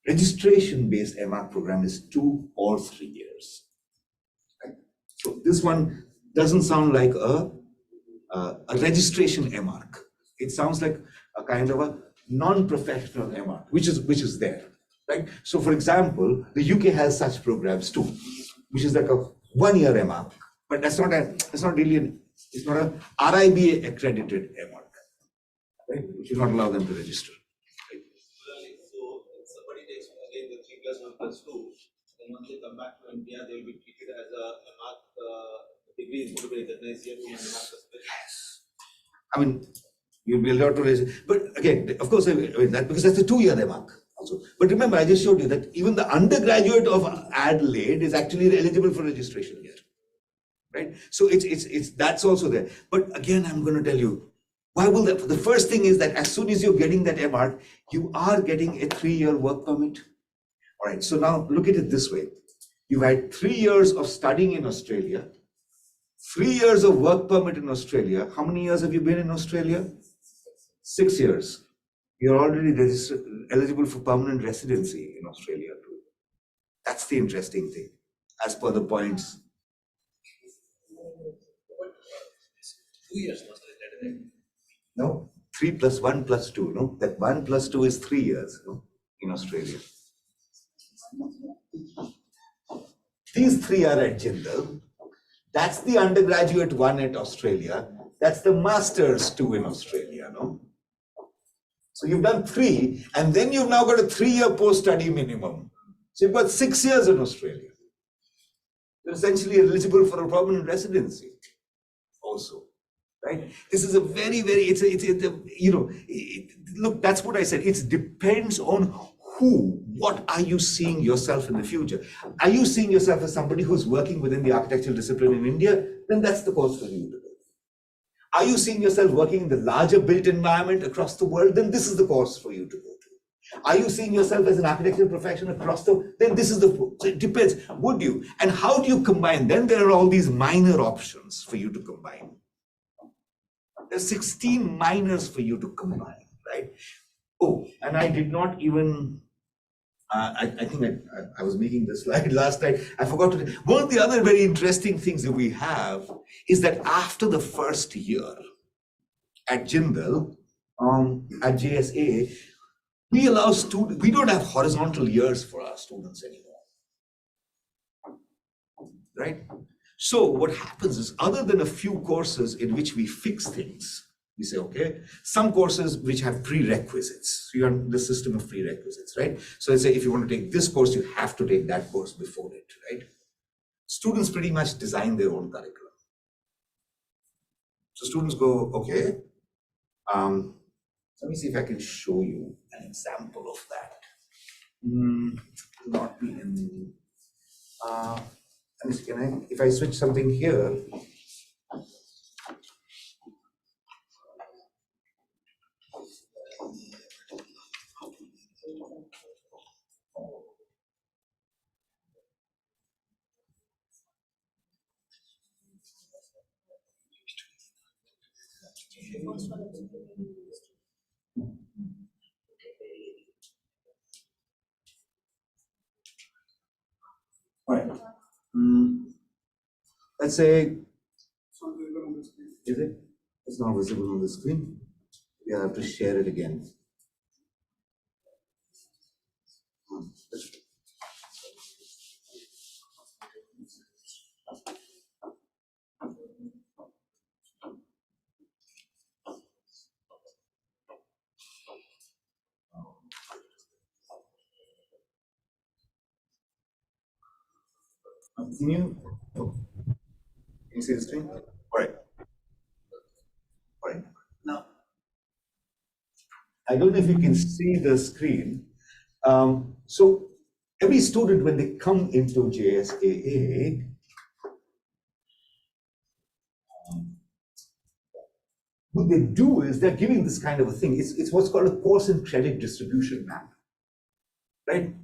registration-based MArch program is 2 or 3 years. Right? So this one doesn't sound like a registration MArch. It sounds like a kind of a non-professional MArch, which is there. Right? So for example, the UK has such programs too, which is like a 1-year MArch, but it's not a RIBA accredited MArch. Right? We should not allow them to register. So if somebody takes again the 3+1+2, then once they come back to India, they will be treated as a MArch degree is going to be recognized here from a MArch perspective. Yes. I mean, you'll be allowed to raise, but again, of course, I mean that because that's a 2-year MArch also. But remember, I just showed you that even the undergraduate of Adelaide is actually eligible for registration here, right? So it's that's also there. But again, I'm going to tell you, why will that? The first thing is that as soon as you're getting that MArch, you are getting a 3-year work permit. All right. So now look at it this way: you've had 3 years of studying in Australia. 3 years of work permit in Australia. How many years have you been in Australia? 6 years. You're already registered, eligible for permanent residency in Australia too. That's the interesting thing, as per the points. 2 years must have been. No, 3 + 1 + 2. No, that 1 + 2 is 3 years. No, in Australia. These 3 are at Jindal. That's the undergraduate 1 at Australia. That's the master's 2 in Australia, no? So you've done 3, and then you've now got a 3-year post-study minimum. So you've got 6 years in Australia. You're essentially eligible for a permanent residency also, right? This is a very, very, look, that's what I said. It depends on what are you seeing yourself in the future? Are you seeing yourself as somebody who's working within the architectural discipline in India? Then that's the course for you to do. Are you seeing yourself working in the larger built environment across the world? Then this is the course for you to go to. Are you seeing yourself as an architectural professional across then this is so it depends. Would you? And how do you combine? Then there are all these minor options for you to combine. There's 16 minors for you to combine, right? Oh, and I did not even, I think I was making this slide last night. I forgot to. One of the other very interesting things that we have is that after the first year at Jindal, at JSA, we allow students, we don't have horizontal years for our students anymore, right? So what happens is, other than a few courses in which we fix things, We say, okay, some courses which have prerequisites. So you're on the system of prerequisites, right? So let's say if you want to take this course, you have to take that course before it, right? Students pretty much design their own curriculum. So students go, okay, let me see if I can show you an example of that. Not be in, if I switch something here, all right. Let's say, So visible on the screen. is it? It's not visible on the screen. We have to share it again. Can you see the screen? All right. All right. Now, I don't know if you can see the screen. So every student, when they come into JSAA, what they do is they're giving this kind of a thing. It's what's called a course and credit distribution map, right?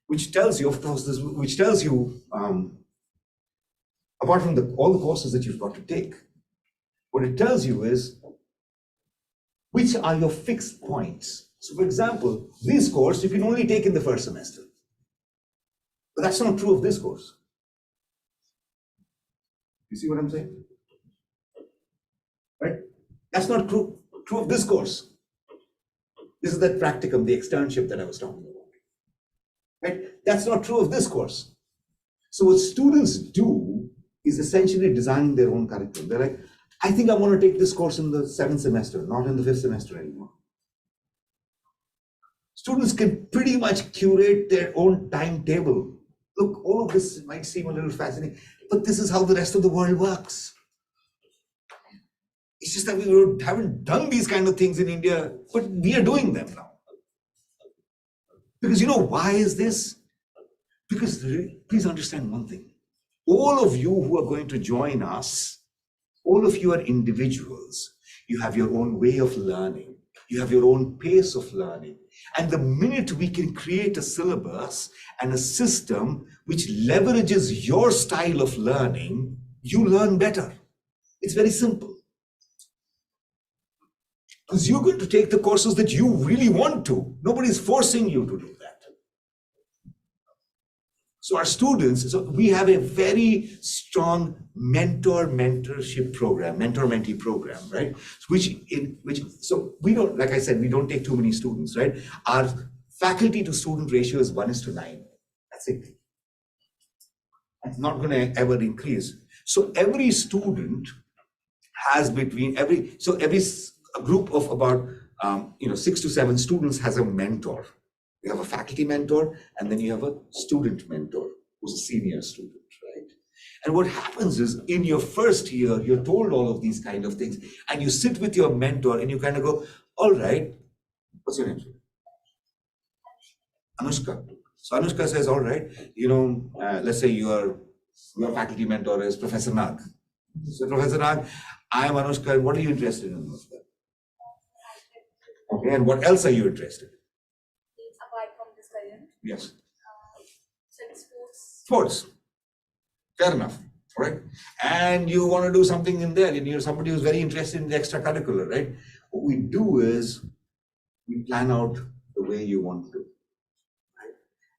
Which tells you, of course, which tells you, apart from all the courses that you've got to take, what it tells you is which are your fixed points. So for example, this course you can only take in the first semester. But that's not true of this course. You see what I'm saying? Right? That's not true of this course. This is that practicum, the externship that I was talking about. Right? That's not true of this course. So what students do is essentially designing their own curriculum. They're like, I think I want to take this course in the 7th semester, not in the 5th semester anymore. Students can pretty much curate their own timetable. Look, all of this might seem a little fascinating, but this is how the rest of the world works. It's just that we haven't done these kind of things in India, but we are doing them now. Because you know, why is this? Because please understand one thing. All of you who are going to join us, all of you are individuals. You have your own way of learning. You have your own pace of learning. And the minute we can create a syllabus and a system which leverages your style of learning, you learn better. It's very simple. Because you're going to take the courses that you really want to. Nobody's forcing you to do that. So our students, so we have a very strong mentor-mentee program, right? So we don't, like I said, we don't take too many students, right? Our faculty to student ratio is 1:9. That's it. It's not going to ever increase. So every student has a group of about 6 to 7 students has a mentor. You have a faculty mentor, and then you have a student mentor who's a senior student, right? And what happens is in your first year, you're told all of these kind of things, and you sit with your mentor and you kind of go, all right, what's your name? Anushka. So Anushka says, all right, let's say your faculty mentor is Professor Nag. So Professor Nag, I am Anushka, and what are you interested in, Anushka? Okay, and what else are you interested in? Apart from this career? Yes. So sports. Sports. Fair enough, right? And you want to do something in there, and you're somebody who's very interested in the extracurricular, right? What we do is we plan out the way you want to do. Right?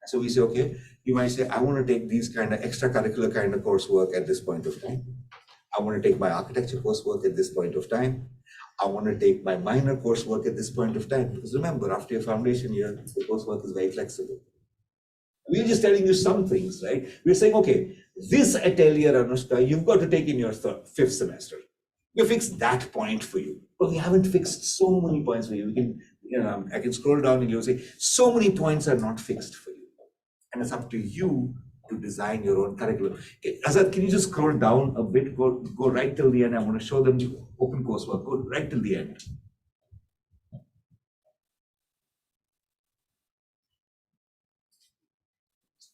So we say, okay, you might say, I want to take these kind of extracurricular kind of coursework at this point of time. I want to take my architecture coursework at this point of time. I want to take my minor coursework at this point of time. Because remember, after your foundation year, the coursework is very flexible. We're just telling you some things, right? We're saying, okay, this atelier, Anushka, you've got to take in your 5th semester. We fix that point for you. but we haven't fixed so many points for you. We can, I can scroll down and you'll say, so many points are not fixed for you. And it's up to you to design your own curriculum. Okay, Azad, can you just scroll down a bit, go right till the end. I want to show them the open coursework. Go right till the end.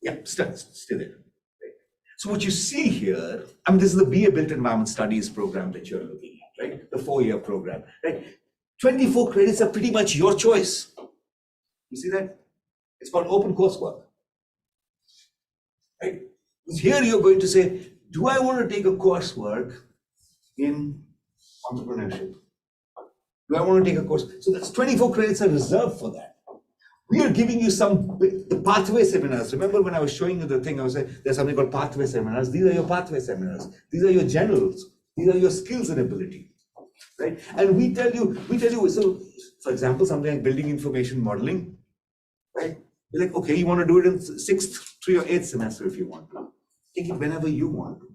Yeah, stay there. Right. So what you see here, this is the BA Built Environment Studies program that you're looking at, right? The 4-year program, right? 24 credits are pretty much your choice. You see that? It's called open coursework. Right? Here you're going to say, do I want to take a coursework in entrepreneurship? Do I want to take a course? So that's 24 credits are reserved for that. We are giving you the pathway seminars. Remember when I was showing you the thing, I was saying there's something called pathway seminars. These are your pathway seminars. These are your generals. These are your skills and ability, right? And we tell you, so for example, something like building information modeling, right? We're like, okay, you want to do it in 6th, 3 or 8th semester if you want to. Take it whenever you want to.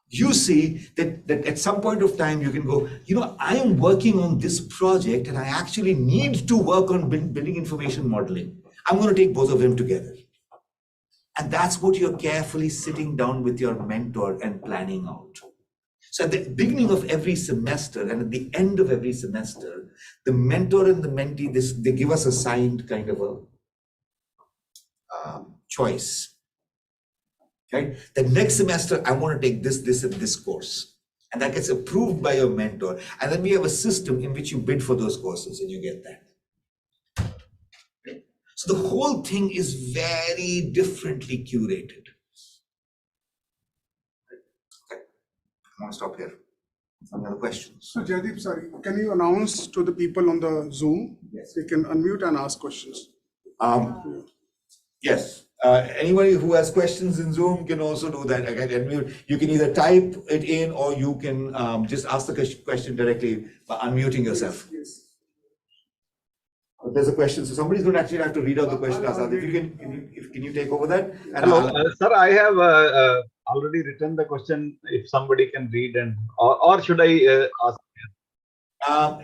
You see that at some point of time you can go, I am working on this project and I actually need to work on building information modeling. I'm going to take both of them together. And that's what you're carefully sitting down with your mentor and planning out. So at the beginning of every semester and at the end of every semester, the mentor and the mentee, they give us a signed kind of a choice. Right? The next semester, I want to take this, and this course. And that gets approved by your mentor. And then we have a system in which you bid for those courses and you get that. Right? So the whole thing is very differently curated. Okay. I want to stop here. Any other questions? So Jaideep, sorry, can you announce to the people on the Zoom? Yes. They can unmute and ask questions. Yes. Anybody who has questions in Zoom can also do that. You can either type it in or you can just ask the question directly by unmuting yourself. Yes. There's a question. So somebody's going to actually have to read out the question. Azad, if you can you take over that? And hello, sir. I have already written the question. If somebody can read or should I ask?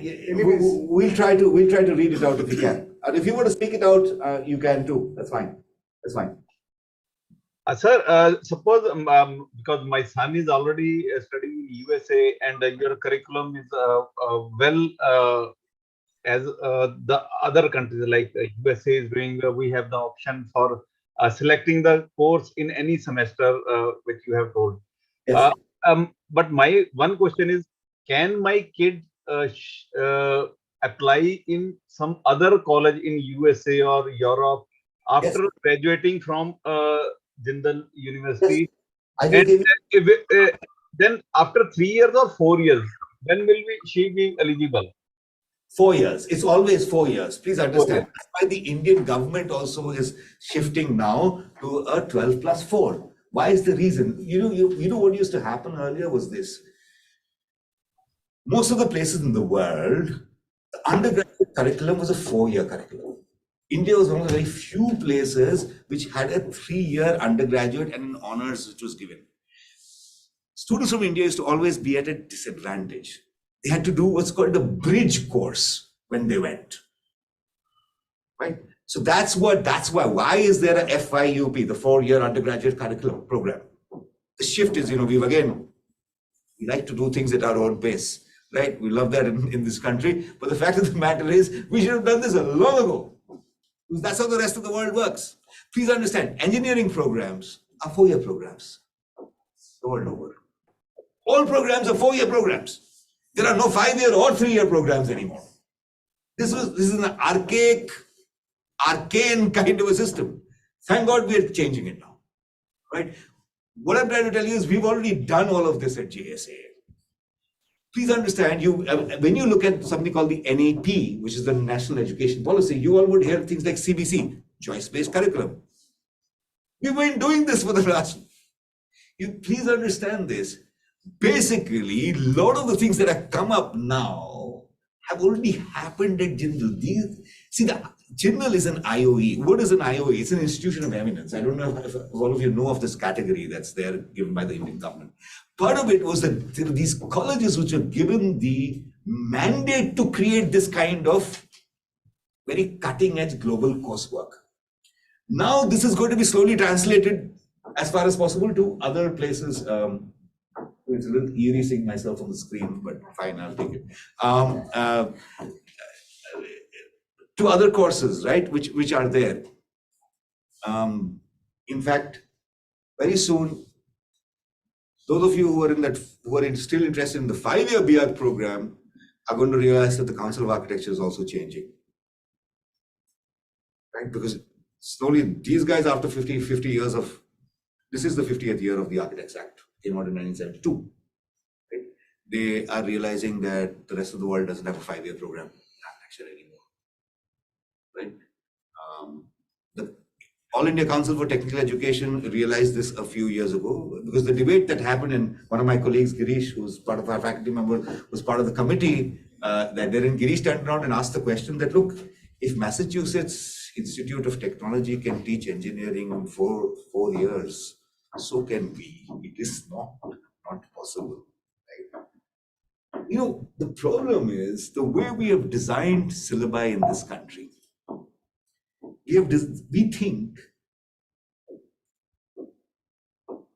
We'll try to read it out if we can. And if you want to speak it out, you can too. That's fine. That's fine. Sir, suppose because my son is already studying in USA and your curriculum is well as the other countries like USA is doing, we have the option for selecting the course in any semester, which you have told. Yes. But my one question is, can my kid apply in some other college in USA or Europe after graduating from Jindal University? Yes. Then after 3 years or 4 years, when will she be eligible? 4 years. It's always 4 years. Please understand. That's why the Indian government also is shifting now to a 12+4. Why is the reason? You know what used to happen earlier was this. Most of the places in the world, the undergraduate curriculum was a 4-year curriculum. India was one of the very few places which had a 3-year undergraduate and an honors which was given. Students from India used to always be at a disadvantage. They had to do what's called a bridge course when they went. Right? So that's why. Why is there a FYUP, the 4-year undergraduate curriculum program? The shift is, we like to do things at our own pace, right? We love that in this country. But the fact of the matter is, we should have done this a long ago. Because that's how the rest of the world works. Please understand, engineering programs are 4-year programs. The world over. All programs are 4-year programs. There are no 5-year or 3-year programs anymore. This is an arcane kind of a system. Thank God we are changing it now, right? What I'm trying to tell you is we've already done all of this at JSA. Please understand, when you look at something called the NAP, which is the National Education Policy, you all would hear things like CBC, choice-based curriculum. We've been doing this for the last. You please understand this. Basically, a lot of the things that have come up now have already happened at Jindal. Jindal is an IOE. What is an IOE? It's an institution of eminence. I don't know if all of you know of this category that's there given by the Indian government. Part of it was that there were these colleges which were given the mandate to create this kind of very cutting edge global coursework. Now this is going to be slowly translated as far as possible to other places. It's a little eerie seeing myself on the screen, but fine, I'll take it. To other courses, right, which are there. In fact, very soon, those of you who are still interested in the 5-year BR program are going to realize that the Council of Architecture is also changing, right? Because slowly, these guys, after 50 years of, this is the 50th year of the Architects Act, came out in 1972. Right? They are realizing that the rest of the world doesn't have a 5-year program in architecture anymore. Right? The All India Council for Technical Education realized this a few years ago, because the debate that happened, and one of my colleagues, Girish, who's part of our faculty member, was part of the committee that therein Girish turned around and asked the question that, look, if Massachusetts Institute of Technology can teach engineering in 4 years, so can we. It is not possible. Right? You know, the problem is the way we have designed syllabi in this country. We think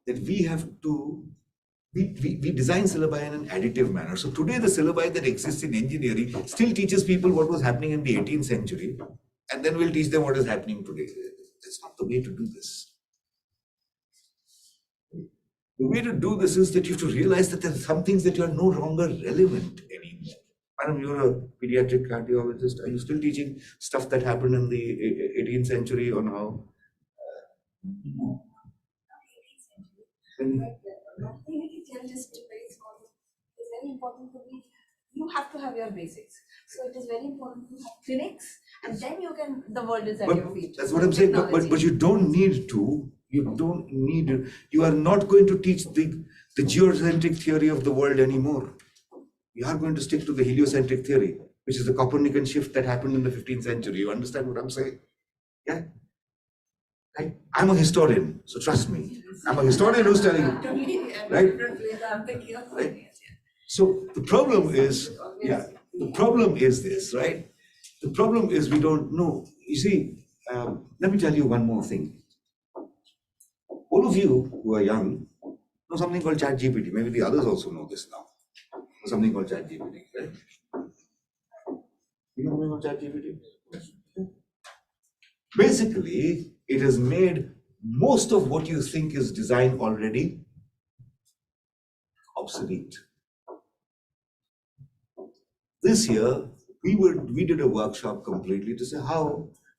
that we have to, we design syllabi in an additive manner. So today the syllabi that exists in engineering still teaches people what was happening in the 18th century, and then we'll teach them what is happening today. That's not the way to do this. The way to do this is that you have to realize that there are some things that are no longer relevant anymore. Madam, you're a pediatric cardiologist. Are you still teaching stuff that happened in the 18th century on how? Just very small. It's very important to be. You have to have your basics. So it is very important to have clinics, and then you can. The world is at your feet. That's what I'm saying. But you don't need to. You don't need to. You are not going to teach the geocentric theory of the world anymore. You are going to stick to the heliocentric theory, which is the Copernican shift that happened in the 15th century. You understand what I'm saying? Yeah. Right? I'm a historian, so trust me. I'm a historian who's telling you. Right? Right? So the problem is, the problem is this, right? The problem is we don't know. You see, let me tell you one more thing. All of you who are young know something called ChatGPT. Maybe the others also know this now. Something called ChatGPT, right? You know something called ChatGPT? Basically, it has made most of what you think is design already obsolete. This year, we did a workshop completely to say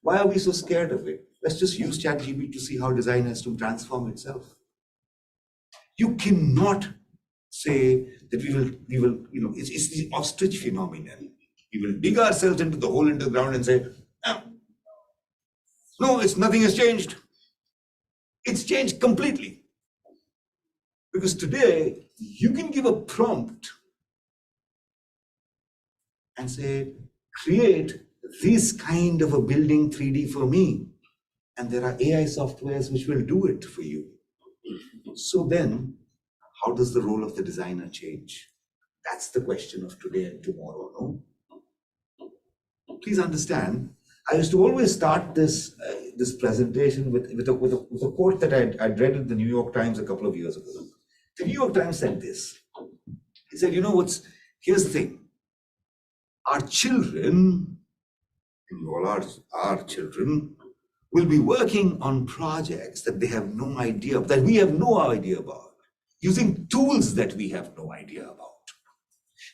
why are we so scared of it? Let's just use ChatGPT to see how design has to transform itself. You cannot say that we will, you know, it's the ostrich phenomenon. We will dig ourselves into the hole into the ground and say, no, nothing has changed. It's changed completely. Because today, you can give a prompt and say, create this kind of a building 3D for me. And there are AI softwares which will do it for you. So then, how does the role of the designer change? That's the question of today and tomorrow, no? Please understand, I used to always start this presentation with a quote that I'd read in the New York Times a couple of years ago. The New York Times said this. He said, you know here's the thing. Our children, and all our children, will be working on projects that they have no idea, that we have no idea about, using tools that we have no idea about.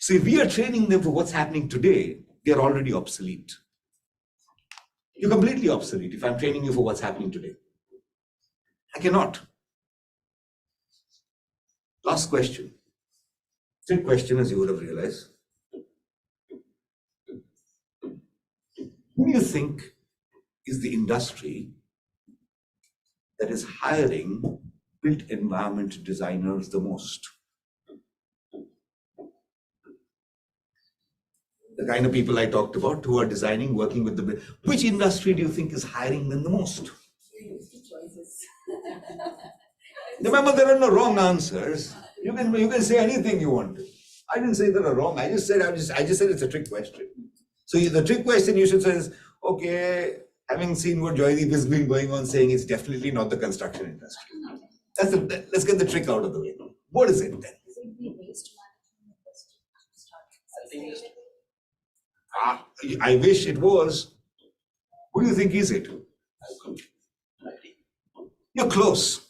So if we are training them for what's happening today, they're already obsolete. You're completely obsolete if I'm training you for what's happening today. I cannot. Last question. Third question, as you would have realized. Who do you think is the industry that is hiring built environment designers the most? The kind of people I talked about who are designing, working with the, which industry do you think is hiring them the most? Remember, there are no wrong answers. You can say anything you want to. I didn't say there are wrong. I just said it's a trick question. So the trick question you should say is, okay, having seen what Joydeep has been going on saying, it's definitely not the construction industry. Let's get the trick out of the way. What is it then? Is it the waste management industry? I think it's I wish it was. What do you think is it? You're close.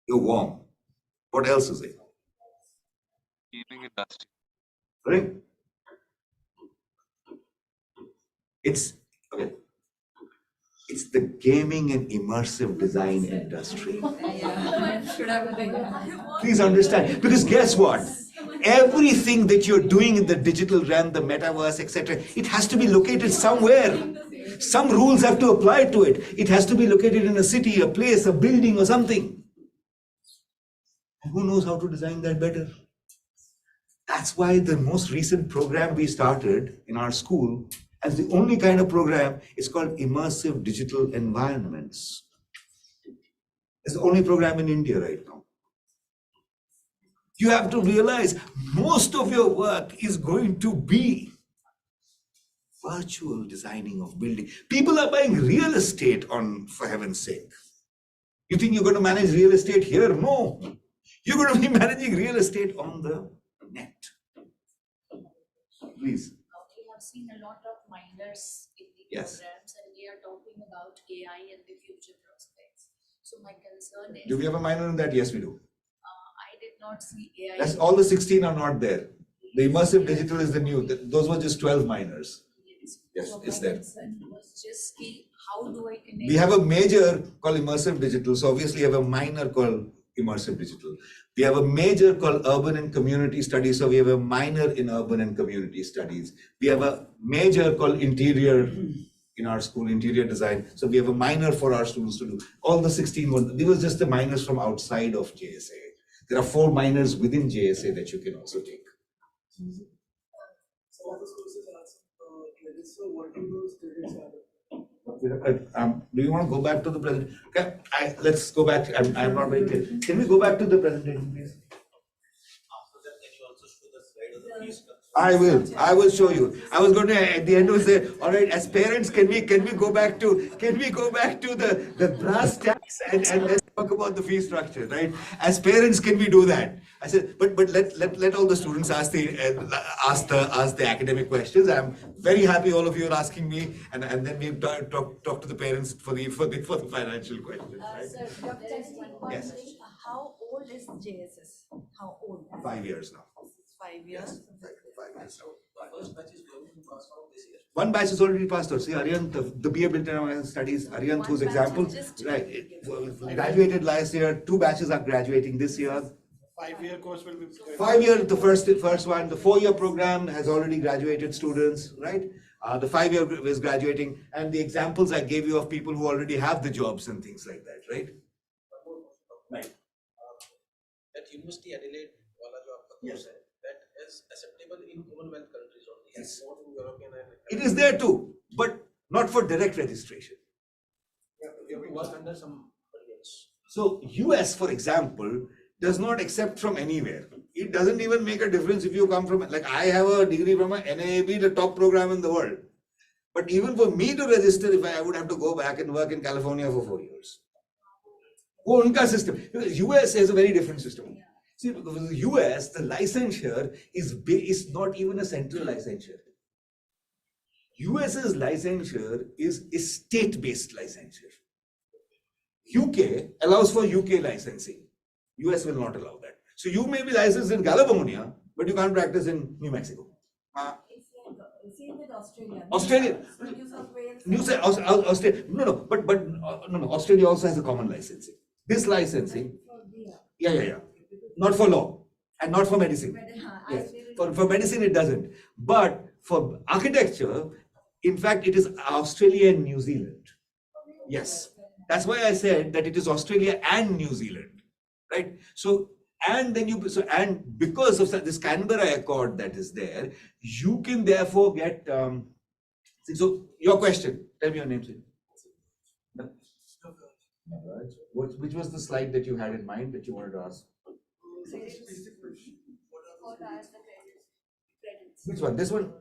You're warm. What else is it? Gaming industry. Right? It's okay. It's the gaming and immersive design industry. Should have been. Please understand, because guess what? Everything that you're doing in the digital realm, the metaverse, etc., it has to be located somewhere. Some rules have to apply to it. It has to be located in a city, a place, a building, or something. And who knows how to design that better? That's why the most recent program we started in our school, as the only kind of program, is called Immersive Digital Environments. It's the only program in India right now. You have to realize most of your work is going to be virtual designing of building. People are buying real estate on, for heaven's sake. You think you're going to manage real estate here? No. You're going to be managing real estate on the net. Please. We have seen a lot of minors in the Yes. programs, and we are talking about AI and the future prospects. So my concern is, Do we have a minor in that? Yes, we do. I did not see AI. That's all the 16 are not there. The immersive digital is the new. Those were just 12 minors. Yes, So it's my there. concern was just how do I connect? We have a major called immersive digital. So obviously, we have a minor called immersive digital. We have a major called urban and community studies. So we have a minor in urban and community studies. We have a major called interior in our school, interior design. So we have a minor for our students to do. All the 16 ones, these were just the minors from outside of JSA. There are 4 minors within JSA that you can also take. Some of the courses are credits, so what do those credits are? Do you want to go back to the presentation? Okay, let's go back. I'm not very clear. Can we go back to the presentation, please? After that, can you also show the slide of the fee structure? I will show you. I was going to at the end of say, all right, as parents, can we go back to the brass tacks and let's talk about the fee structure, right? As parents, can we do that? I said, but let all the students ask the academic questions. I'm very happy all of you are asking me, and then we talk to the parents for the financial questions, right? Sir, Dr. Jindal, Yes. how old is JSS? How old? 5 years now. 5 years. 5 years now. the first batch is going to pass out this year. One batch is already passed out. See, Aryan, the BA Built Environment Studies, Aryan, whose One batch example, is just right, graduated last year. 2 batches are graduating this year. 5-year course will be. 5 year, the first one. The 4-year program has already graduated students, right? The 5-year is graduating, and the examples I gave you of people who already have the jobs and things like that, right? Right. That University Adelaide wala jo aapka course hai, that is acceptable in Commonwealth countries only, and Yes. not in European and It is there too, but not for direct registration. you have to work under somebody else. So US, for example, does not accept from anywhere. It doesn't even make a difference if you come from, like I have a degree from a NAAB, the top program in the world. But even for me to register, if I would have to go back and work in California for 4 years. वो उनका system. US has a very different system. See, because in the US, the licensure is not even a central licensure. US's licensure is a state-based licensure. UK allows for UK licensing. US will not allow that. So you may be licensed in California, but you can't practice in New Mexico. Same with Australia. Australia. New South Wales. Australia. No. Australia also has a common licensing. This licensing, yeah. Not for law and not for medicine. Yes. For medicine, it doesn't. But for architecture, in fact, it is Australia and New Zealand. Yes. That's why I said that it is Australia and New Zealand. Right? So, And then and because of this Canberra Accord that is there, you can therefore get, so your question, tell me your name, please. Which was the slide that you had in mind that you wanted to ask? Which one? This one?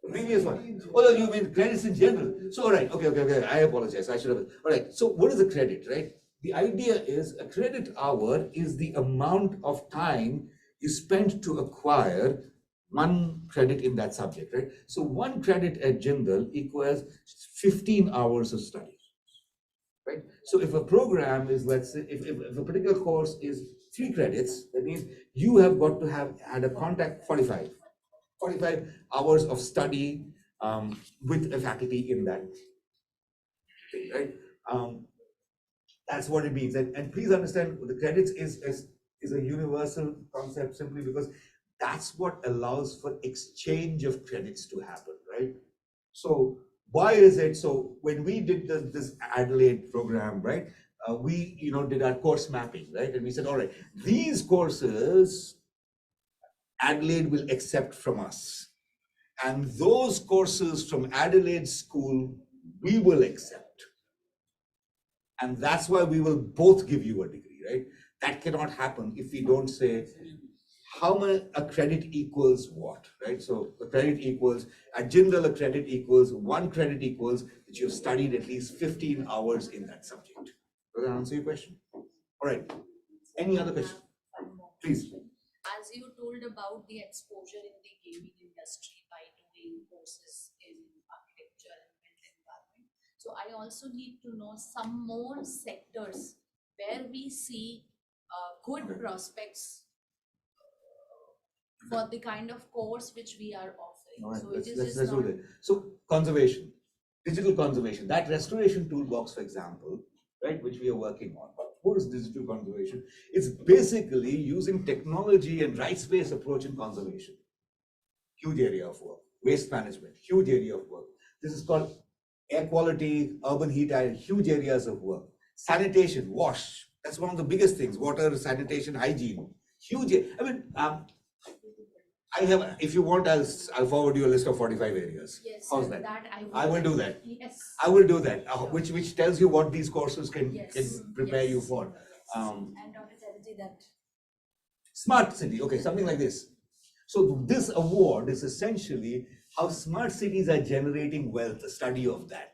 Previous one. Oh, no, you mean credits in general. So, all right, okay. I apologize. I should have. All right. So, what is a credit, right? The idea is a credit hour is the amount of time you spend to acquire one credit in that subject, right? So, one credit at Jindal equals 15 hours of study, right? So, if a program is, let's say, if a particular course is 3 credits, that means you have got to have had a contact 45 hours of study with a faculty in that thing, right? That's what it means. And please understand, the credits is a universal concept simply because that's what allows for exchange of credits to happen, right? So why is it so? When we did this Adelaide program, right? We did our course mapping, right? And we said, all right, these courses Adelaide will accept from us. And those courses from Adelaide School, we will accept. And that's why we will both give you a degree, right? That cannot happen if we don't say how much a credit equals what, right? So a credit equals, at Jindal, a credit equals, 1 credit equals that you've studied at least 15 hours in that subject. Does that answer your question? All right. Any other question? Please. As you told about the exposure in the gaming industry by doing courses in architecture and built environment, so I also need to know some more sectors where we see good prospects for the kind of course which we are offering. All right, So let's it is do not. that. So conservation, digital conservation, that restoration toolbox, for example, right, which we are working on. What is digital conservation? It's basically using technology and rights-based approach in conservation. Huge area of work. Waste management, huge area of work. This is called air quality, urban heat, huge areas of work. Sanitation, wash, that's one of the biggest things. Water, sanitation, hygiene, huge. I mean, I have, if you want, I'll forward you a list of 45 areas. Yes, How's sir, that? I will do that. Yes. I will do that, which tells you what these courses can prepare you Yes. for. And Dr. Chatterjee, that Smart city, okay, something like this. So this award is essentially how smart cities are generating wealth, the study of that.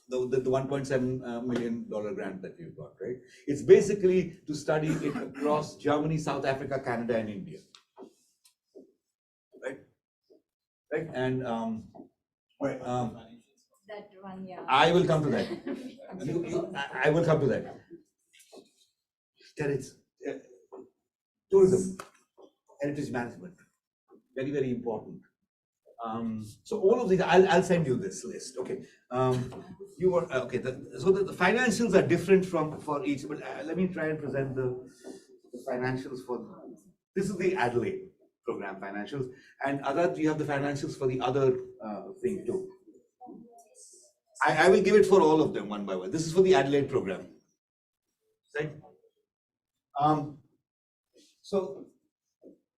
The $1.7 million grant that we've got, right? It's basically to study it across Germany, South Africa, Canada, and India. Right? And that one, yeah. I will come to that. I will come to that. There is tourism, heritage management, very, very important. So all of these, I'll send you this list. Okay. You were okay. So the financials are different for each, but let me try and present the financials for. This is the Adelaide program financials, and you have the financials for the other thing too. I will give it for all of them one by one. This is for the Adelaide program. Right? So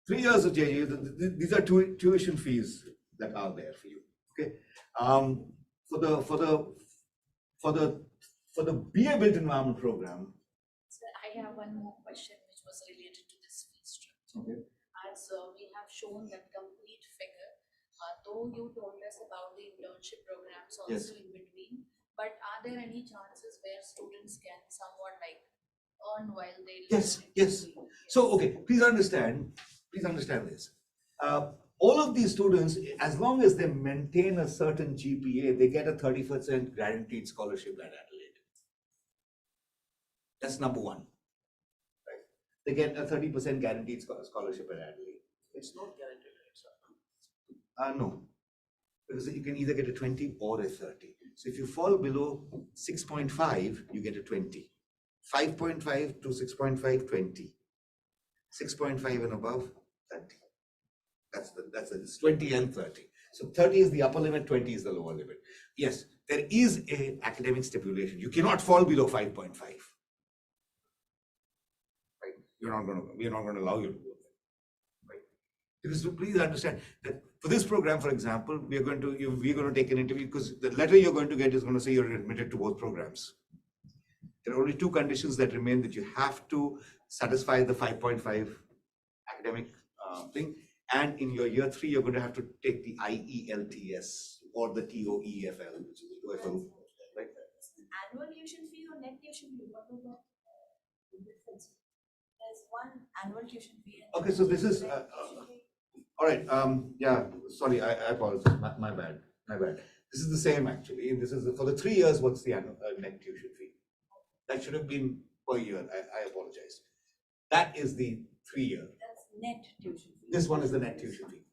3 years of JG. These are tuition fees that are there for you. Okay. For the BA Built Environment program. So I have one more question which was related to this fee structure. Okay. As we have shown that complete figure, though you told us about the internship programs also Yes. in between, but are there any chances where students can somewhat like earn while they Yes, learn? yes. So, okay, please understand this. All of these students, as long as they maintain a certain GPA, they get a 30% guaranteed scholarship at Adelaide. That's number one. Right? They get a 30% guaranteed scholarship at Adelaide. It's not guaranteed, right, sir? No, because you can either get a 20 or a 30. So if you fall below 6.5, you get a 20. 5.5 to 6.5, 20. 6.5 and above, 30. That's it. It's 20 and 30. So 30 is the upper limit, 20 is the lower limit. Yes, there is an academic stipulation. You cannot fall below 5.5. Right? we are not going to allow you to go there, right? Because please understand that for this program, for example, we are going to take an interview, because the letter you're going to get is going to say you're admitted to both programs. There are only two conditions that remain: that you have to satisfy the 5.5 academic thing, and in your year 3, you're going to have to take the IELTS or the TOEFL, which is the TOEFL, right? Annual tuition fee or net tuition fee? What is the difference? There's one annual tuition fee. And Okay, so this is all right. Yeah, sorry, I apologize. My bad. This is the same actually. This is for the 3 years. What's the annual net tuition fee? That should have been per year. I apologize. That is the 3 year. That's net tuition fee. This one is the net tuition fee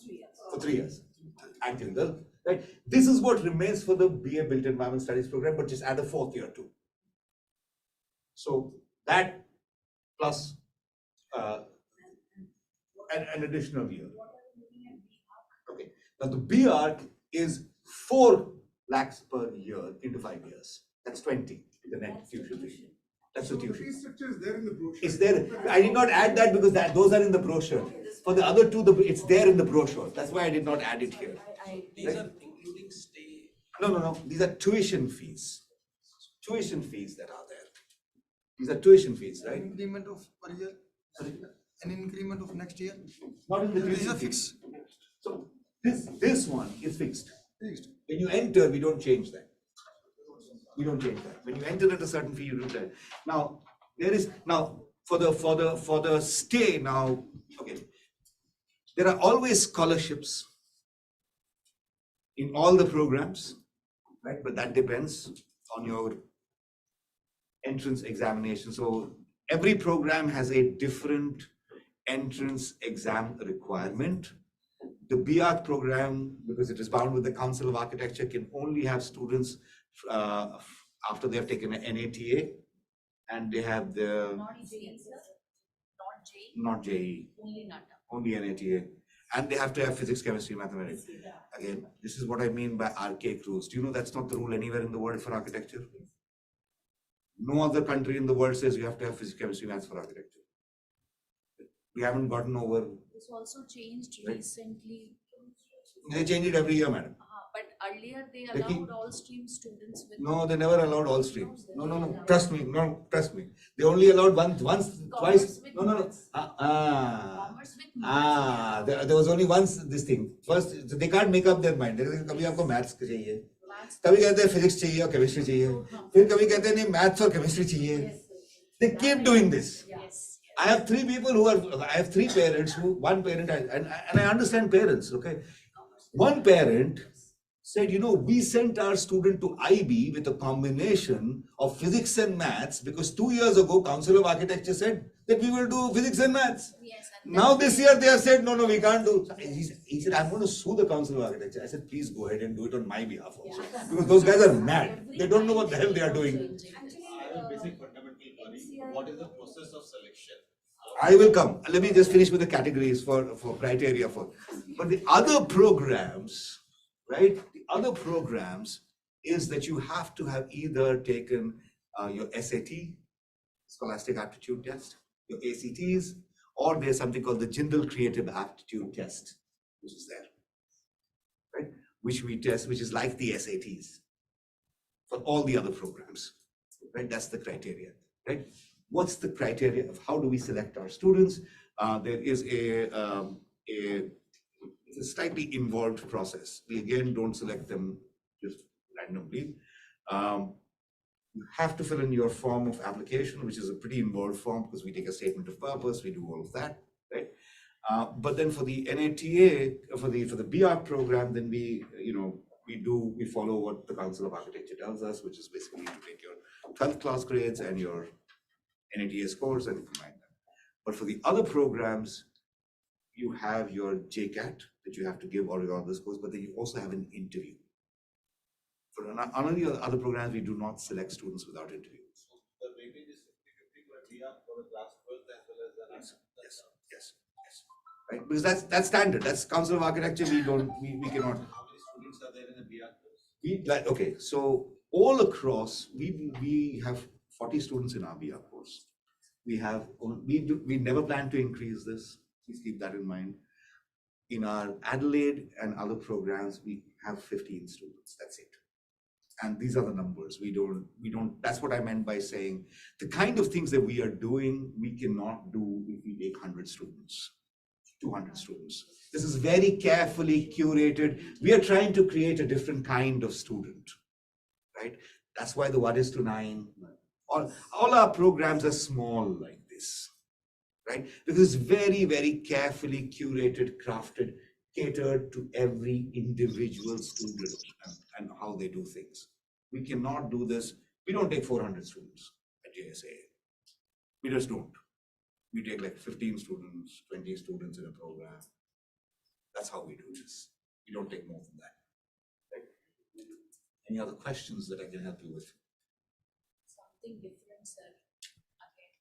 3 years. for 3 years. At Jindal, right? This is what remains for the BA Built Environment Studies program, but just add a 4th year too. So that plus an additional year. Okay. Now the BARC is 4 lakhs per year into 5 years. That's 20. The net tuition fee. That's the The fee tuition. structure is there in the brochure. It's there. I did not add that because those are in the brochure. For the other two, it's there in the brochure. That's why I did not add it here. These are including stay. No. These are tuition fees. Tuition fees that are there. These are tuition fees, right? Increment of per year, an increment of next year. Not in the These tuition are fees. fixed. So this one is fixed. Fixed. When you enter, we don't change that. We don't change that. When you enter at a certain fee, you do that. Now there is for the stay now. Okay, there are always scholarships in all the programs, right? But that depends on your entrance examination. So every program has a different entrance exam requirement. The BARC program, because it is bound with the Council of Architecture, can only have students after they have taken an NATA and they have the Not JEE, sir. Not JEE, not JEE, only NATA. only NATA, and they have to have physics, chemistry, mathematics. Again, this is what I mean by archaic rules. Do you know that's not the rule anywhere in the world for architecture? No other country in the world says you have to have physics, chemistry, maths for architecture. We haven't gotten over. This also changed Right. recently. They change it every year, madam. But earlier they They keep- allowed all stream students with. No, they never allowed all streams. No. Trust me. No, trust me. They only allowed once, twice. Commerce with No. maths. Commerce with There was only once this thing. First, they can't make up their mind. कभी आपको maths चाहिए, Maths. कभी कहते हैं physics चाहिए और chemistry चाहिए, फिर कभी कहते हैं नहीं maths और chemistry चाहिए. They keep doing this. Yes. I have 3 people I have 3 parents one parent, and I understand parents, okay? One parent said, we sent our student to IB with a combination of physics and maths because 2 years ago, Council of Architecture said that we will do physics and maths. Yes. And Now then- this year they have said, no, we can't do. He said, I'm going to sue the Council of Architecture. I said, please go ahead and do it on my behalf also. Because those guys are mad. They don't know what the hell they are doing. Actually, I have a basic fundamental query. What is the process of selection? I will come. Let me just finish with the categories for criteria for. But the other programs, right? The other programs is that you have to have either taken your SAT, Scholastic Aptitude Test, your ACTs, or there's something called the Jindal Creative Aptitude Test, which is there, right? Which we test, which is like the SATs for all the other programs, right? That's the criteria, right? What's the criteria of how do we select our students? There is it's a slightly involved process. We again don't select them just randomly. You have to fill in your form of application, which is a pretty involved form because we take a statement of purpose, we do all of that, right? But then for the NATA, for the BARC program, then we follow what the Council of Architecture tells us, which is basically to take your 12th class grades and your NATA scores and combine them. But for the other programs, you have your JCAT that you have to give all your other scores, but then you also have an interview. For other programs, we do not select students without interviews. The weightage is 50-50 for BR for the class 12th as well as the Yes. Right, because that's standard. That's Council of Architecture. We cannot. How many students are there in the BR course? Okay, so all across, we have 40 students in our BR course. we never plan to increase this. Please keep that in mind. In our Adelaide and other programs, we have 15 students. That's it. And these are the numbers. We don't, that's what I meant by saying the kind of things that we are doing, we cannot do if we take 100 students, 200 students. This is very carefully curated. We are trying to create a different kind of student, right? That's why the 1:9, all our programs are small like this, right? Because it's very, very carefully curated, crafted, catered to every individual student and how they do things. We cannot do this. We don't take 400 students at JSA. We just don't. We take like 15 students, 20 students in a program. That's how we do this. We don't take more than that. Right? Any other questions that I can help you with? Something different, sir. Again,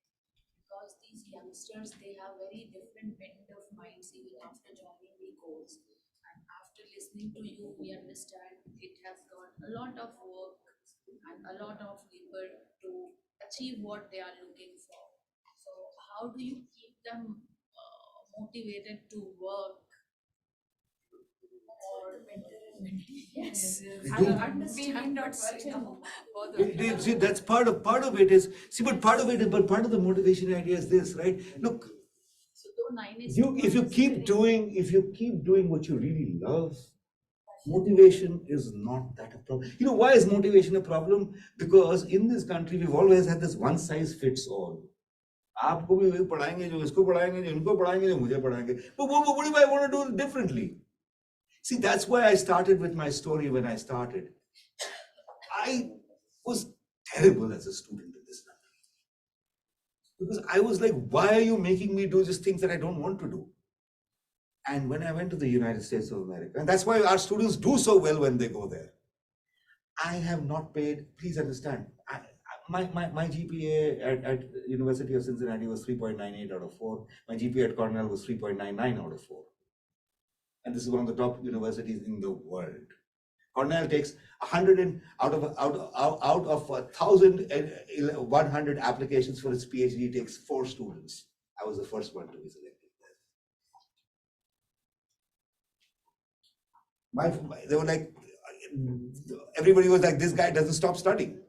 because these youngsters, they have very different bent of minds even after joining the course. And after listening to you, we understand it has got a lot of work and a lot of labor to achieve what they are looking for. So how do you keep them motivated to work? Or yes, I understand, but still. See, that's part of it is, see, but part of the motivation idea is this, right? Look, So though 9 is if you keep doing what you really love, motivation is not that a problem. You know, why is motivation a problem? Because in this country, we've always had this one size fits all. आपको भी वही पढ़ाएंगे जो इसको पढ़ाएंगे जो इनको पढ़ाएंगे जो मुझे पढ़ाएंगे. But what if I want to do it differently? See, that's why I started with my story when I started. I was terrible as a student in this country. Because I was like, why are you making me do just things that I don't want to do? And when I went to the United States of America, and that's why our students do so well when they go there. I have not paid, please understand, my GPA at University of Cincinnati was 3.98 out of 4. My GPA at Cornell was 3.99 out of 4. And this is one of the top universities in the world. Cornell takes 100 out of 1,100 applications for its PhD, takes 4 students. I was the first one to be selected there. They were like, everybody was like, this guy doesn't stop studying.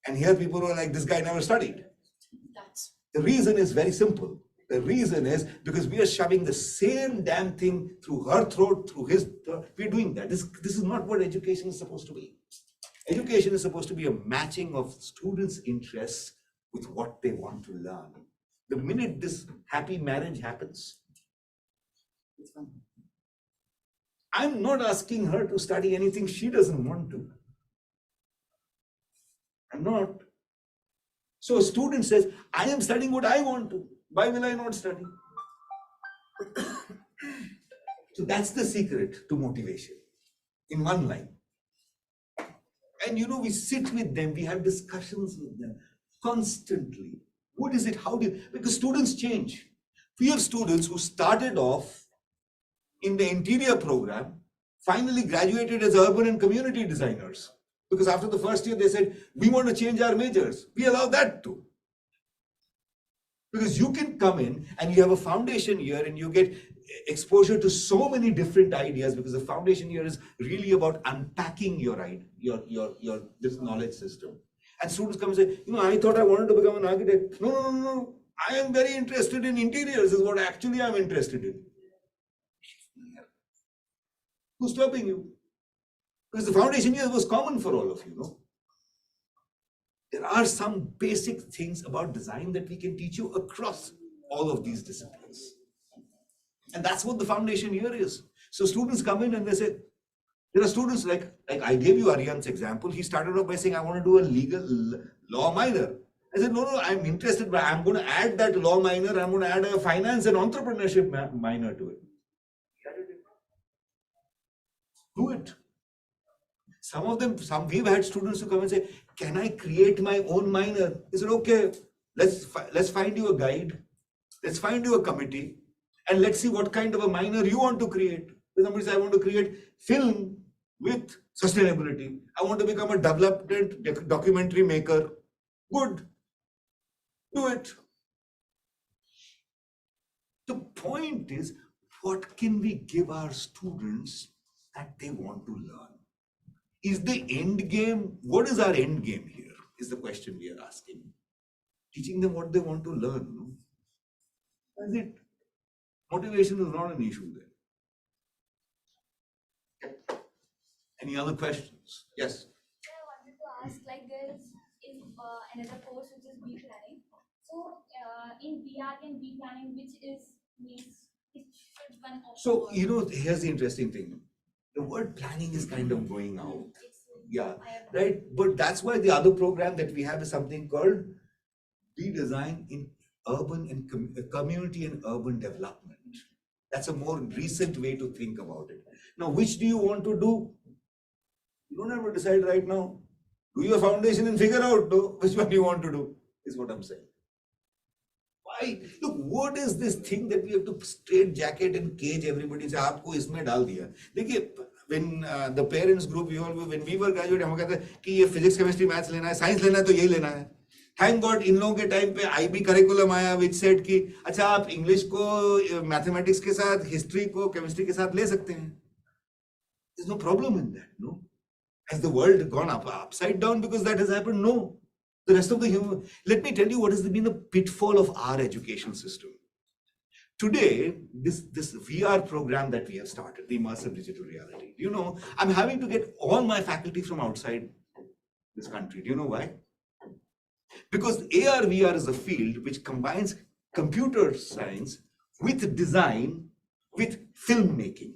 And here people were like, this guy never studied. The reason is very simple. The reason is because we are shoving the same damn thing through her throat, through his throat. We're doing that. This is not what education is supposed to be. Education is supposed to be a matching of students' interests with what they want to learn. The minute this happy marriage happens, it's fine. I'm not asking her to study anything she doesn't want to. I'm not. So a student says, I am studying what I want to. Why will I not study? So that's the secret to motivation in one line. And we sit with them, we have discussions with them constantly. What is it? How do you, because students change. We have students who started off in the interior program, finally graduated as urban and community designers. Because after the first year, they said, we want to change our majors. We allow that too. Because you can come in and you have a foundation year and you get exposure to so many different ideas, because the foundation year is really about unpacking your this knowledge system. And students come and say, I thought I wanted to become an architect. No. I am very interested in interiors, is what actually I'm interested in. Who's stopping you? Because the foundation year was common for all of you, There are some basic things about design that we can teach you across all of these disciplines. And that's what the foundation year is. So students come in and they say, there are students like I gave you Aryan's example. He started off by saying, I want to do a legal law minor. I said, no, I'm interested, but I'm going to add that law minor. I'm going to add a finance and entrepreneurship minor to it. Do it. We've had students who come and say, can I create my own minor? I said, okay, let's find you a guide. Let's find you a committee. And let's see what kind of a minor you want to create. Somebody says, I want to create film with sustainability. I want to become a development documentary maker. Good. Do it. The point is, what can we give our students that they want to learn? Is the end game, what is our end game here? Is the question we are asking. Teaching them what they want to learn. No? That's it. Motivation is not an issue there. Any other questions? Yes. I wanted to ask, like there is another course which is B planning. So in VR and B planning, which is means it should one of So, here's the interesting thing. The word planning is kind of going out. Yeah, right. But that's why the other program that we have is something called Redesign in Urban and Community and Urban Development. That's a more recent way to think about it. Now, which do you want to do? You don't have to decide right now. Do your foundation and figure out which one you want to do, is what I'm saying. Why? Look, what is this thing that we have to straight jacket and cage everybody? Say, आपको इसमें डाल दिया. देखिए, when the parents group, when we were graduate, हम कहते हैं कि ये physics, chemistry, maths लेना है, science लेना है तो यही लेना है. Thank God, इन लोगों के टाइम पे IB curriculum आया, which said कि अच्छा आप English को mathematics के साथ, history को chemistry के साथ ले सकते हैं. There's no problem in that, no? Has the world gone upside down because that has happened? No. The rest of the human, let me tell you what has been the pitfall of our education system. Today, this VR program that we have started, the immersive digital reality, I'm having to get all my faculty from outside this country. Do you know why? Because AR VR is a field which combines computer science with design, with filmmaking.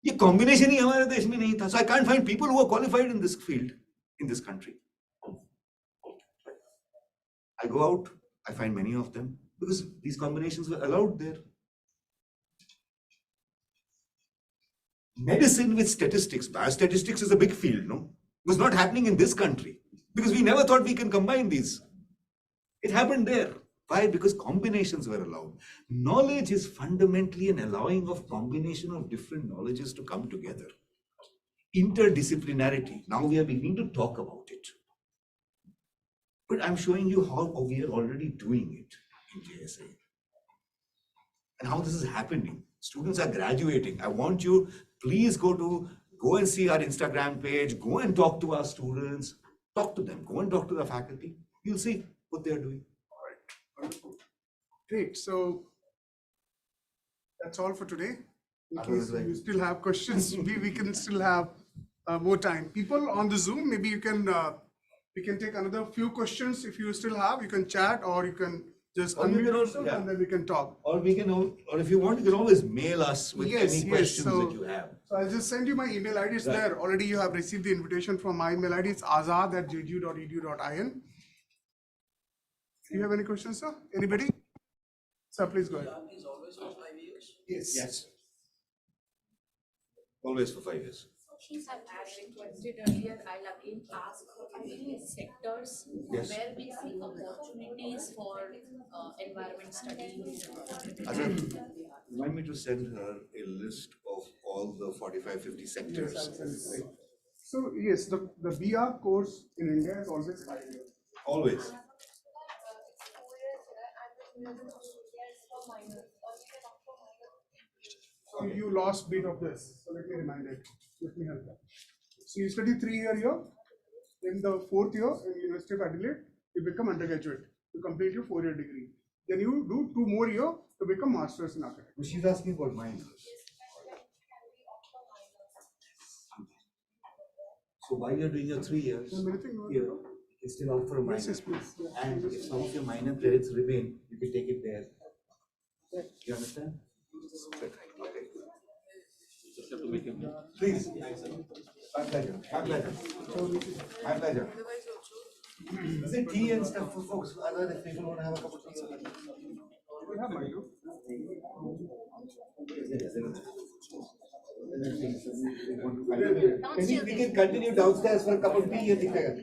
ये combination ही हमारे देश में नहीं था. So I can't find people who are qualified in this field in this country. I go out, I find many of them because these combinations were allowed there. Medicine with statistics, biostatistics is a big field, no? It was not happening in this country because we never thought we can combine these. It happened there. Why? Because combinations were allowed. Knowledge is fundamentally an allowing of combination of different knowledges to come together. Interdisciplinarity. Now we are beginning to talk about it. But I'm showing you how we are already doing it in JSA. And how this is happening. Students are graduating. I want you, please go and see our Instagram page, go and talk to our students, talk to them, go and talk to the faculty. You'll see what they're doing. Wonderful. Great. So that's all for today. In case you still have questions, we can still have more time. People on the Zoom, maybe you can we can take another few questions if you still have. You can chat or you can just unmute yourself and then we can talk. Or if you want, you can always mail us with any questions that you have. So I'll just send you my email ID. It's there. Already you have received the invitation from my email ID. It's azad@jgu.edu.in. Do you have any questions, sir? Anybody? Sir, please go ahead. Is always for 5 years? Yes. Always for 5 years. As requested earlier, I'll again ask the sectors where we see opportunities for environment studies. Remind me to send her a list of all the 45-50 sectors. Yes, so yes, the VR course in India is always 5 years. Always. So you lost bit of this. So let me remind it. Let me help that. So you study 3 year here. In the 4th year in University of Adelaide, you become undergraduate. You complete your 4-year degree. Then you do 2 more years to become masters in architecture. But she's asking about mine. So while you're doing your 3 years, here, you still opt for a minor. Yes, please. Yeah. And if some of your minor credits remain, you can take it there. You understand? Please. My pleasure. My pleasure. My pleasure. Is it tea and stuff for folks? Other if people want to have a cup of tea. We have mine. We can continue downstairs for a cup of tea and things like that.